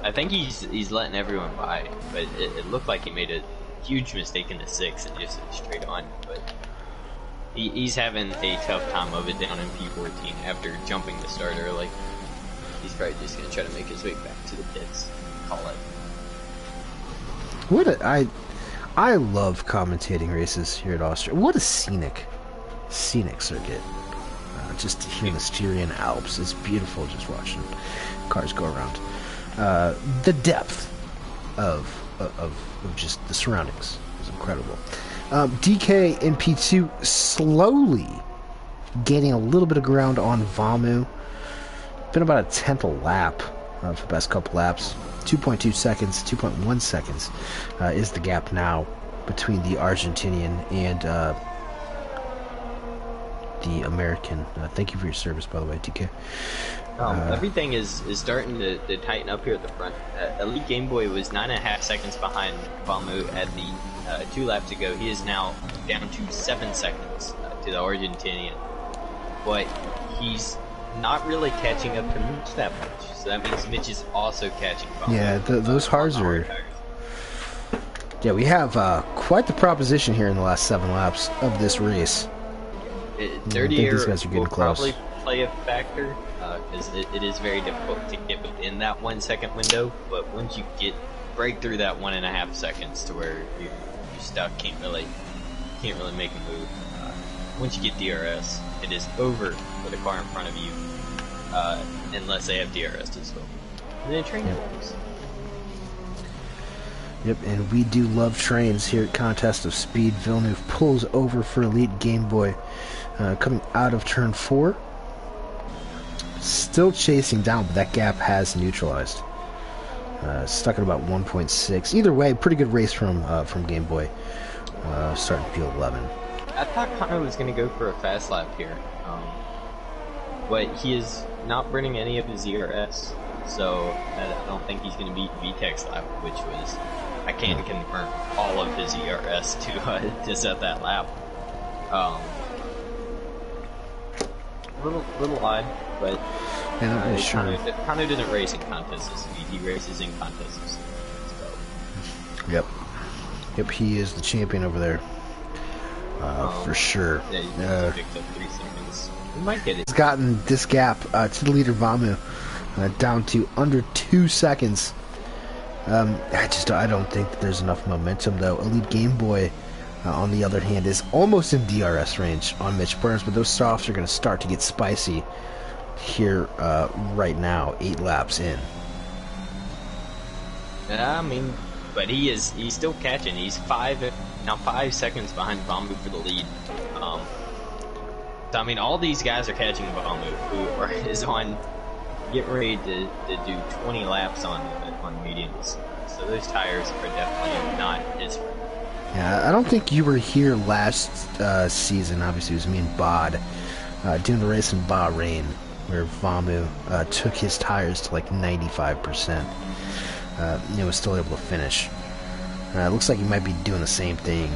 I think he's letting everyone by, but it looked like he made a huge mistake in the 6 and just straight on. But he's having a tough time of it down in P14 after jumping the start early. He's probably just going to try to make his way back to the pits. Call it. I love commentating races here at Austria. What a scenic circuit. Just here in the Styrian Alps. It's beautiful just watching cars go around. The depth of just the surroundings is incredible. DK in P2 slowly gaining a little bit of ground on Vamu. Been about a 10th a lap for the best couple laps. 2.2 seconds, 2.1 seconds is the gap now between the Argentinian and the American. Thank you for your service, by the way, DK. Everything is starting to tighten up here at the front. Elite Game Boy was 9.5 seconds behind Vamu at the 2 laps ago. He is now down to 7 seconds to the Argentinian. But he's not really catching up to Mitch that much. So that means Mitch is also catching Vamu. Yeah, those hards are... Yeah, we have quite the proposition here in the last 7 laps of this race. Dirty air these guys are getting will close. probably play a factor, because it is very difficult to get within that 1 second window, but once you break through that 1.5 seconds to where you're stuck, can't really make a move. Once you get DRS, it is over for the car in front of you, unless they have DRS as well. And then train goes. Yep, and we do love trains here at Contest of Speed. Villeneuve pulls over for Elite Game Boy, coming out of turn 4. Still chasing down, but that gap has neutralized. Stuck at about 1.6. Either way, pretty good race from Game Boy, starting P11. I thought Kano was going to go for a fast lap here, but he is not burning any of his ERS, so I don't think he's going to beat VTech's lap, which was, I can't confirm, all of his ERS to set that lap. Little odd, but Kano didn't race in contest this speed. He races in contest this speed. So. Yep, he is the champion over there. For sure. Yeah, he picked up 3 seconds. He might get it. He's gotten this gap to the leader Vamu down to under 2 seconds. I don't think that there's enough momentum though. Elite Game Boy, on the other hand, is almost in DRS range on Mitch Burns, but those softs are going to start to get spicy here right now, 8 laps in. I mean, but he's still catching. He's 5 seconds behind Vamu for the lead. So I mean, all these guys are catching Vamu, who is on getting ready to do 20 laps on mediums. So those tires are definitely not his friend. Yeah, I don't think you were here last season. Obviously, it was me and Bod doing the race in Bahrain, where Vamu took his tires to like 95%. Was still able to finish. It looks like he might be doing the same thing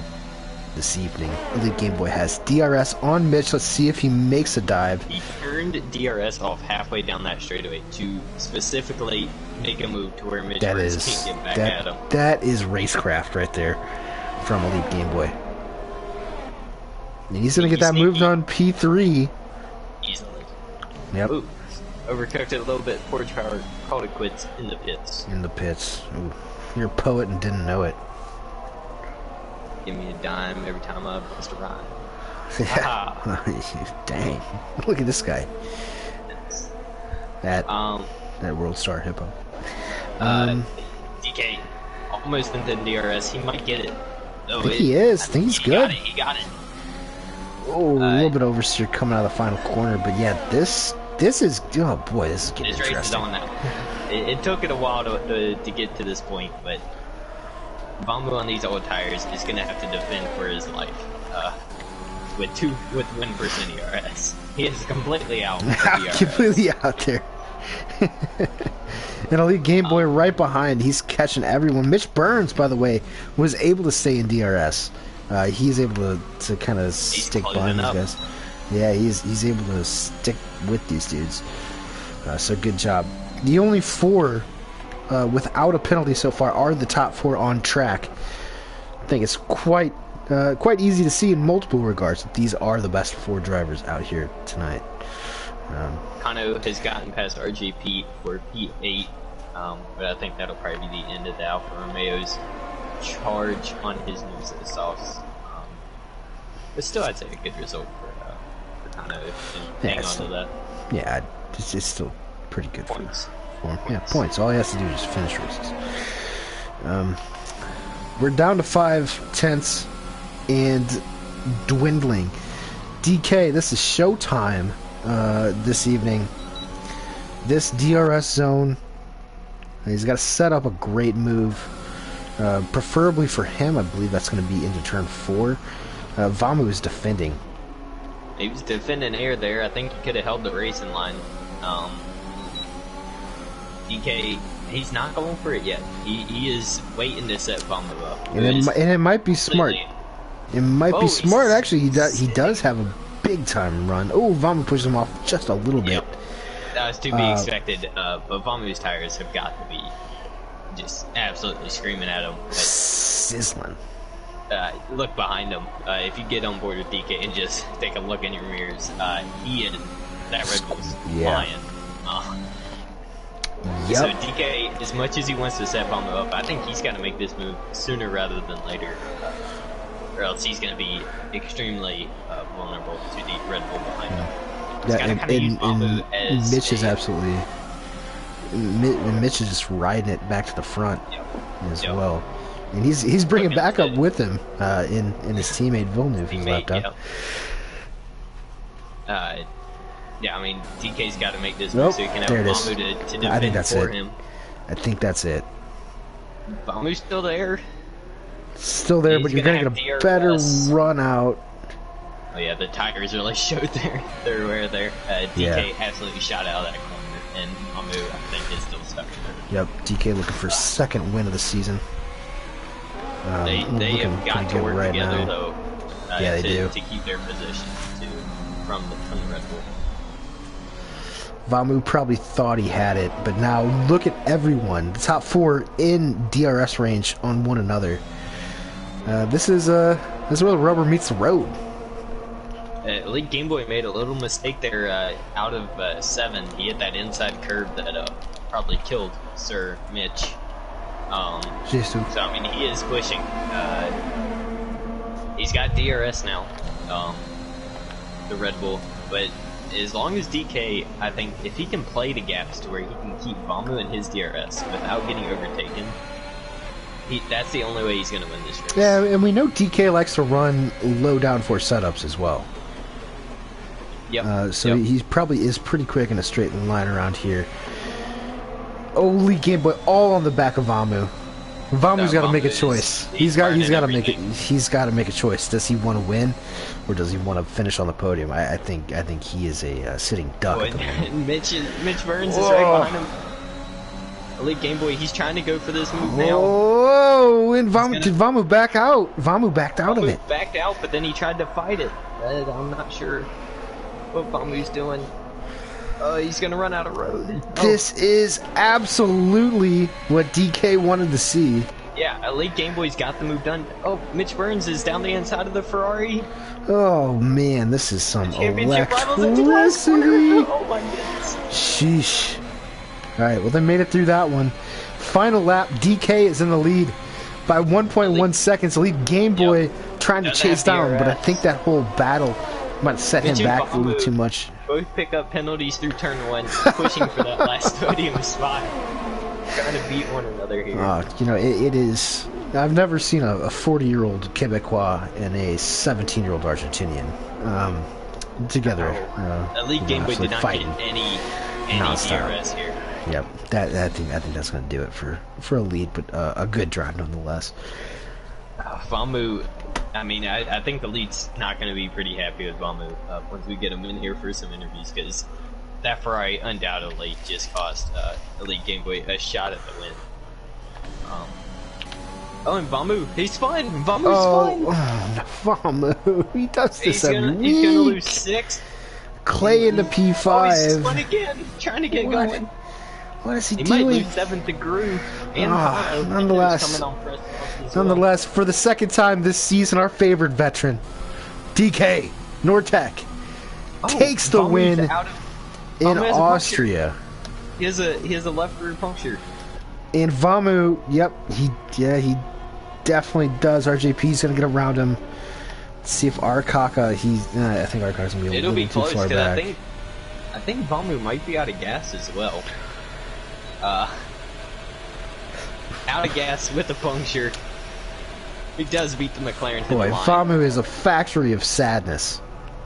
this evening. Elite Game Boy has DRS on Mitch. Let's see if he makes a dive. He turned DRS off halfway down that straightaway to specifically make a move to where Mitch Burns can't get back at him. That is racecraft right there from Elite Game Boy. And he's going to get that moved on P3. Easily. Yep. Ooh, overcooked it a little bit. Forge Power called it quits in the pits. In the pits. Ooh. You're a poet and didn't know it. Give me a dime every time I bust a rhyme. Yeah. Dang. Look at this guy. That World Star Hippo. DK almost into DRS. He might get it. I think he is. I think he's good. He got it. Oh, a little bit oversteer coming out of the final corner, but yeah, this is, oh boy, this is getting interesting. This race is on now. It took it a while to get to this point, but Vamu on these old tires is going to have to defend for his life with 1% ERS. He is completely out. Completely out there. And Elite Game Boy right behind. He's catching everyone. Mitch Burns, by the way, was able to stay in DRS. He's able to kind of stick behind these guys. Yeah, he's able to stick with these dudes. So good job. The only 4 without a penalty so far are the top 4 on track. I think it's quite easy to see in multiple regards that these are the best 4 drivers out here tonight. Kano has gotten past RJP for P8, but I think that'll probably be the end of the Alfa Romeo's charge on his new set of softs. But still, I'd say a good result for Kano if he can hang on to that. Yeah, it's still pretty good points. For him. Yeah, points. All he has to do is finish races. We're down to 5 tenths and dwindling. DK, this is showtime this evening. This DRS zone, he's got to set up a great move. Preferably for him, I believe that's going to be into turn 4. Vamu is defending. He was defending air there. I think he could have held the racing line. DK, he's not going for it yet. He is waiting to set Vamu up. And it might be smart. It might be smart. Actually, he does have a big time run. Oh, Vamu pushes him off just a little bit. That was to be expected. But Vamu's tires have got to be just absolutely screaming at him. Sizzling. Look behind him. If you get on board with DK and just take a look in your mirrors, he is that Red Bull's flying. Yep. So DK, as much as he wants to set Vamu up, I think he's got to make this move sooner rather than later, or else he's going to be extremely vulnerable to the Red Bull behind him. And Mitch is absolutely. Mitch is just riding it back to the front as well, and he's bringing backup with him in his teammate Villeneuve, who's left out. Yeah, I mean DK's got to make this move so he can have Vamu to defend for him. I think that's it. Vamu's still there. Still there, but you're gonna get a better run out. Oh yeah, the tires really showed their wear there. DK absolutely shot out of that corner, and Mamu, I think, is still stuck there. Yep, DK looking for his second win of the season. They have got to work right together now. though. Yeah, they do. To keep their position from the Red Bull. Vamu probably thought he had it, but now look at everyone. The top 4 in DRS range on one another. This is where the rubber meets the road. Elite Game Boy made a little mistake there. Out of 7, he hit that inside curve that probably killed Sir Mitch. So I mean, he is pushing. He's got DRS now, the Red Bull, but as long as DK, I think, if he can play the gaps to where he can keep Vamu in his DRS without getting overtaken, that's the only way he's going to win this race. Yeah, and we know DK likes to run low downforce setups as well. Yep. So he probably is pretty quick in a straight line around here. Oh, Elite Game Boy all on the back of Vamu. Vamu's got to make a choice. He's got to make it. He's got to make a choice. Does he want to win, or does he want to finish on the podium? I think he is a sitting duck at the moment. Mitch Burns is right behind him. Elite Game Boy, he's trying to go for this move now. Oh, and did Vamu back out? Vamu backed out of it. Backed out, but then he tried to fight it. I'm not sure what Vamu's doing. He's gonna run out of road. This is absolutely what DK wanted to see. Yeah, Elite Game Boy's got the move done. Oh, Mitch Burns is down the inside of the Ferrari. Oh man, this is some electricity. Oh my goodness. Sheesh. Alright, well they made it through that one. Final lap, DK is in the lead by 1.1 seconds. Elite Game Boy trying to chase down, but I think that whole battle might have set him back a little too much. Both pick up penalties through turn 1, pushing for that last podium spot. Trying to beat one another here. You know, it is... I've never seen a 40-year-old Quebecois and a 17-year-old Argentinian together. Elite Game Boy did not get any DRS here. Yep, I think that's going to do it for Elite, but a good drive nonetheless. Vamu, I mean, I think the lead's not going to be pretty happy with Vamu once we get him in here for some interviews, because that Ferrari undoubtedly just cost Elite Game Boy a shot at the win. And Vamu, he's fine. Vamu's fine. Vamu, he does this every week. He's going to lose 6. Clay in the P5. Oh, he's spun again, trying to get going. What is he He doing? might lose 7th to Groove. And nonetheless, for the second time this season, our favorite veteran, DK Nortec, takes the win in Austria. He has a left rear puncture. And Vamu, yep, he definitely does. RJP's gonna get around him. Let's see if Arkaka, I think Arkaka's gonna be a little too far back. I think Vamu might be out of gas as well. Out of gas with a puncture. He does beat the McLaren to the line. Vamu is a factory of sadness.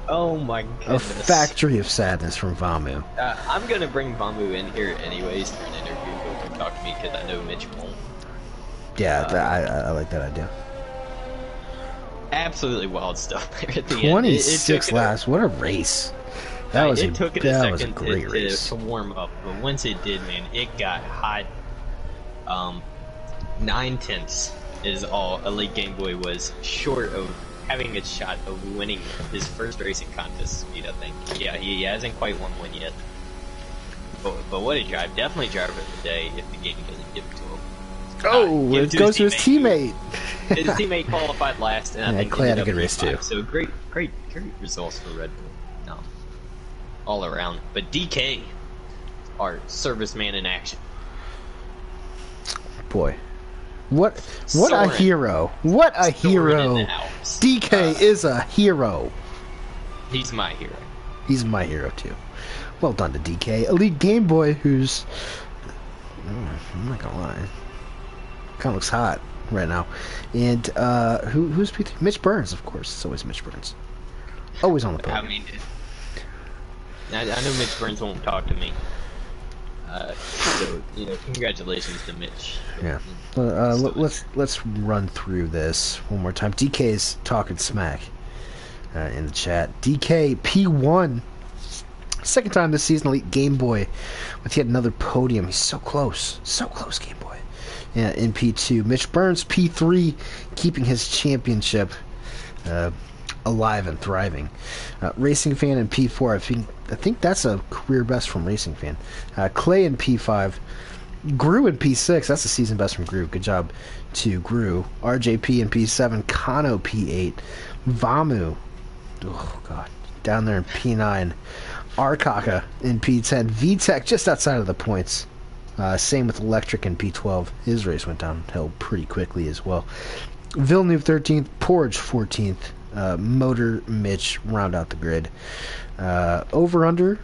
Oh my goodness. A factory of sadness from Vamu. I'm gonna bring Vamu in here anyways for an interview. He'll come talk to me because I know Mitch won't. Yeah, I like that idea. Absolutely wild stuff there at the 26 laps. What a race. It took it a second great race to warm up, but once it did, man, it got hot. 9/10 is all Elite Game Boy was short of having a shot of winning his first racing contest speed, I think. Yeah, he hasn't quite won one yet. But what a drive. Definitely driver of the day if the game doesn't give it to him. It goes to his teammate. His teammate qualified last, and I think Clay had a good race too. So great results for Red Bull. All around. But DK, our serviceman in action. Boy. What a hero. What a hero. DK is a hero. He's my hero. He's my hero too. Well done to DK. Elite Game Boy, who's... I'm not gonna lie. Kind of looks hot right now. And who's P3? Mitch Burns, of course. It's always Mitch Burns. Always on the podium. I mean, I know Mitch Burns won't talk to me. So, congratulations to Mitch. Yeah. Let's run through this one more time. DK is talking smack. in the chat. DK P1. Second time this season, Elite Game Boy with yet another podium. He's so close. So close, Game Boy. Yeah, in P2. Mitch Burns, P3, keeping his championship alive and thriving. Racing Fan in P4. I think that's a career best from Racing Fan. Clay in P5. Gru in P6. That's a season best from Gru. Good job to Gru. RJP in P7. Kano P8. Vamu. Oh, God. Down there in P9. Arkaka in P10. VTech just outside of the points. Same with Electric in P12. His race went downhill pretty quickly as well. Villeneuve 13th. Porridge 14th. Motor Mitch round out the grid. Over under.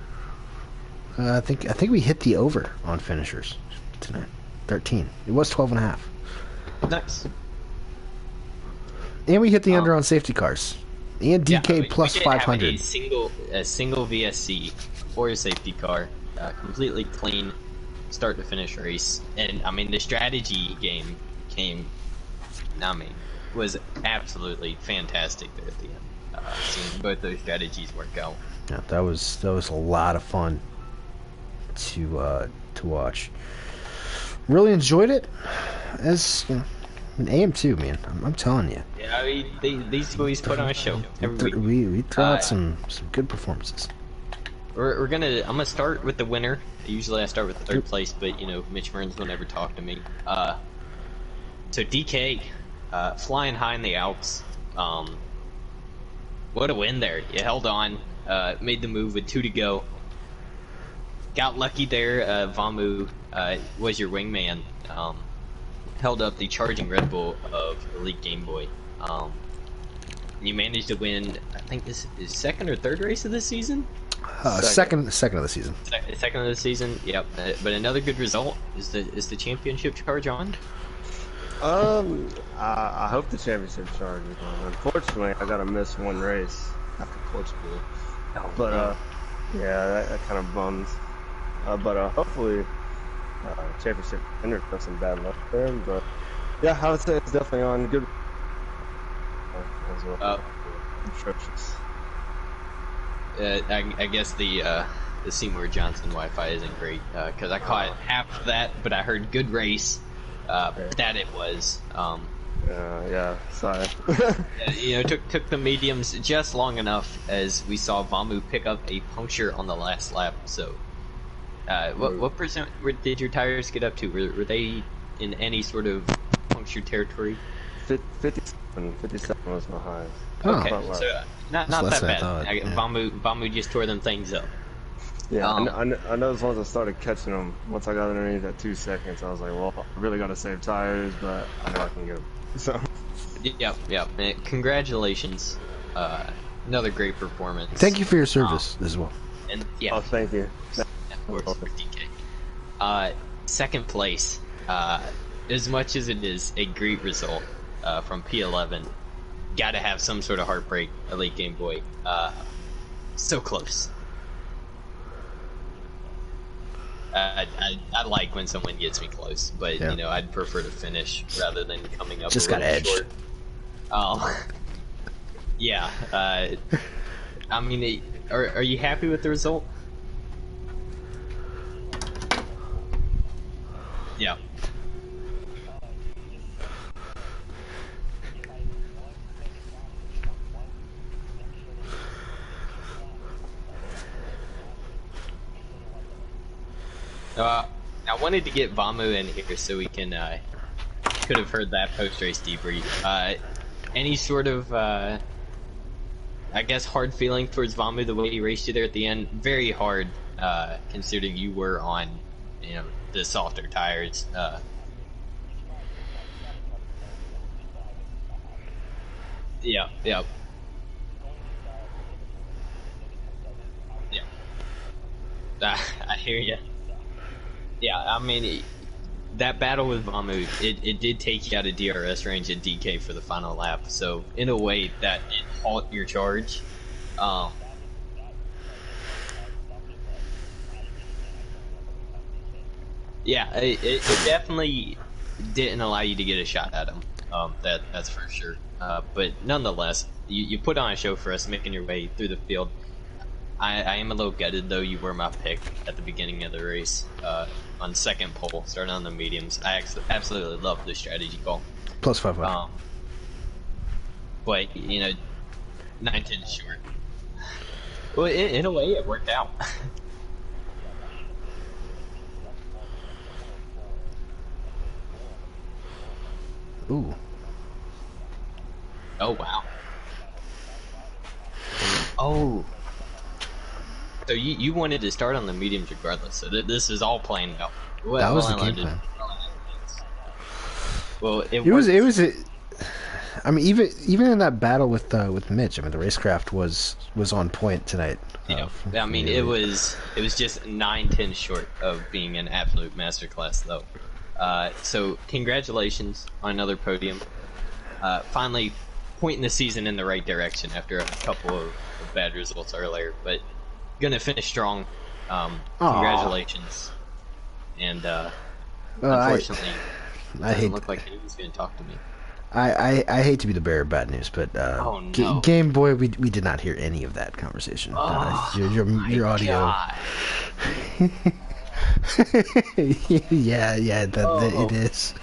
I think we hit the over on finishers tonight. 13. It was 12.5. Nice. And we hit the under on safety cars. And DK plus we 500. A single VSC for a safety car, completely clean start to finish race, and I mean the strategy game was absolutely fantastic there at the end. Seeing both those strategies work out. Yeah, that was a lot of fun to watch. Really enjoyed it. As an AM2, man, I'm telling you. Yeah, I mean, these boys put on a show every week. We throw out some good performances. I'm gonna start with the winner. Usually I start with the third place, but you know Mitch Burns will never talk to me. So DK, flying high in the Alps. What a win there! You held on, made the move with 2 to go. Got lucky there. Vamu was your wingman. Held up the charging Red Bull of Elite Game Boy. You managed to win, I think this is second or third race of the season? Second of the season. Second of the season, yep. But another good result. Is the championship charge on? I hope the championship charge is on. Unfortunately, I gotta miss one race after Portugal. But yeah, that kind of bums. But hopefully, championship winner does some bad luck there. But yeah, I would say it's definitely on good. As well. Atrocious. I guess the Seymour Johnson Wi-Fi isn't great because I caught half of that, but I heard good race. That it was. Yeah, sorry. You know, took the mediums just long enough as we saw Vamu pick up a puncture on the last lap. So, what percent did your tires get up to? Were they in any sort of puncture territory? 57 was my highest. Okay, so not that bad. Yeah. Vamu just tore them things up. Yeah, I know as long as I started catching them, once I got underneath at 2 seconds, I was like, well, I really gotta save tires, but I know I can get them. So. Yep. Congratulations. Another great performance. Thank you for your service as well. And yeah. Oh, thank you. Of course, for DK. Second place. As much as it is a great result from P11, gotta have some sort of heartbreak. Elite Game Boy. So close. I like when someone gets me close, but you know I'd prefer to finish rather than coming up. Just a got little edged. short. Yeah. I mean, are you happy with the result? Yeah. I wanted to get Vamu in here so we can could have heard that post-race debrief. Any sort of I guess hard feeling towards Vamu the way he raced you there at the end? Very hard considering you were on the softer tires. Yeah. I hear you. Yeah, I mean, that battle with Vamu, it did take you out of DRS range at DK for the final lap, so in a way that it halt your charge. Yeah, it definitely didn't allow you to get a shot at him. That's for sure. But nonetheless, you put on a show for us, making your way through the field. I am a little gutted though. You were my pick at the beginning of the race on second pole, starting on the mediums. I absolutely love the strategy call. Plus 500. But 9-10 short. Well, in a way, it worked out. Ooh. Oh wow. Oh. So you wanted to start on the mediums regardless. So this is all playing out. That was the game plan. Well, it was. I mean, even in that battle with Mitch, I mean, the racecraft was on point tonight. I mean, it was just 9-10 short of being an absolute masterclass, though. So congratulations on another podium. Finally pointing the season in the right direction after a couple of bad results earlier, but gonna finish strong. Congratulations. And unfortunately, I hate. Look like he was gonna talk to me. I hate to be the bearer of bad news, but oh, no. Game Boy, we did not hear any of that conversation. Your audio. yeah, it is.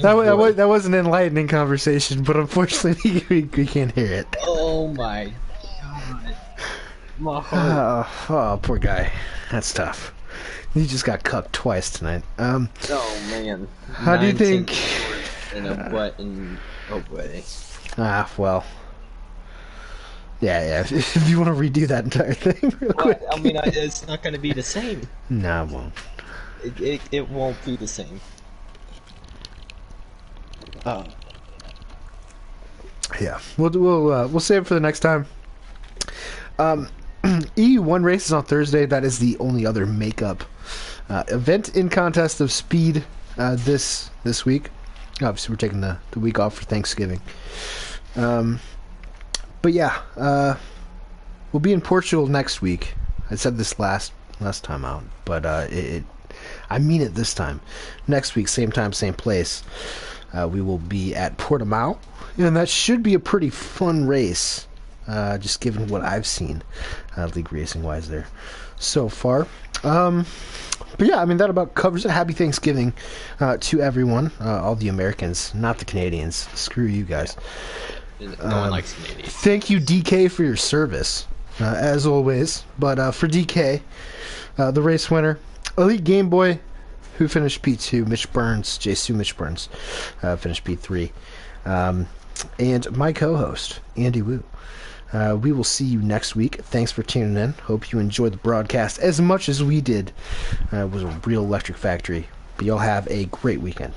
That was an enlightening conversation, but unfortunately we can't hear it. Oh my god, my heart. Oh, poor guy. That's tough. He just got cucked twice tonight. Oh man. How do you think? In a button. Oh boy. Well. Yeah. If you want to redo that entire thing real quick. I mean, it's not going to be the same. No, it won't. It won't be the same. Yeah, we'll save it for the next time. EU1 race is on Thursday. That is the only other makeup event in contest of speed this week. Obviously, we're taking the week off for Thanksgiving. But yeah, we'll be in Portugal next week. I said this last time out, but I mean it this time. Next week, same time, same place. We will be at Portimao, and that should be a pretty fun race, just given what I've seen, league racing wise there so far. But yeah, I mean that about covers it. Happy Thanksgiving to everyone, all the Americans, not the Canadians. Screw you guys. No one likes Canadians. Thank you, DK, for your service, as always. But for DK, the race winner, Elite Game Boy, who finished P2, Mitch Burns, Mitch Burns, finished P3, and my co-host, Andy Wu. We will see you next week. Thanks for tuning in. Hope you enjoyed the broadcast as much as we did. It was a real electric factory. But y'all have a great weekend.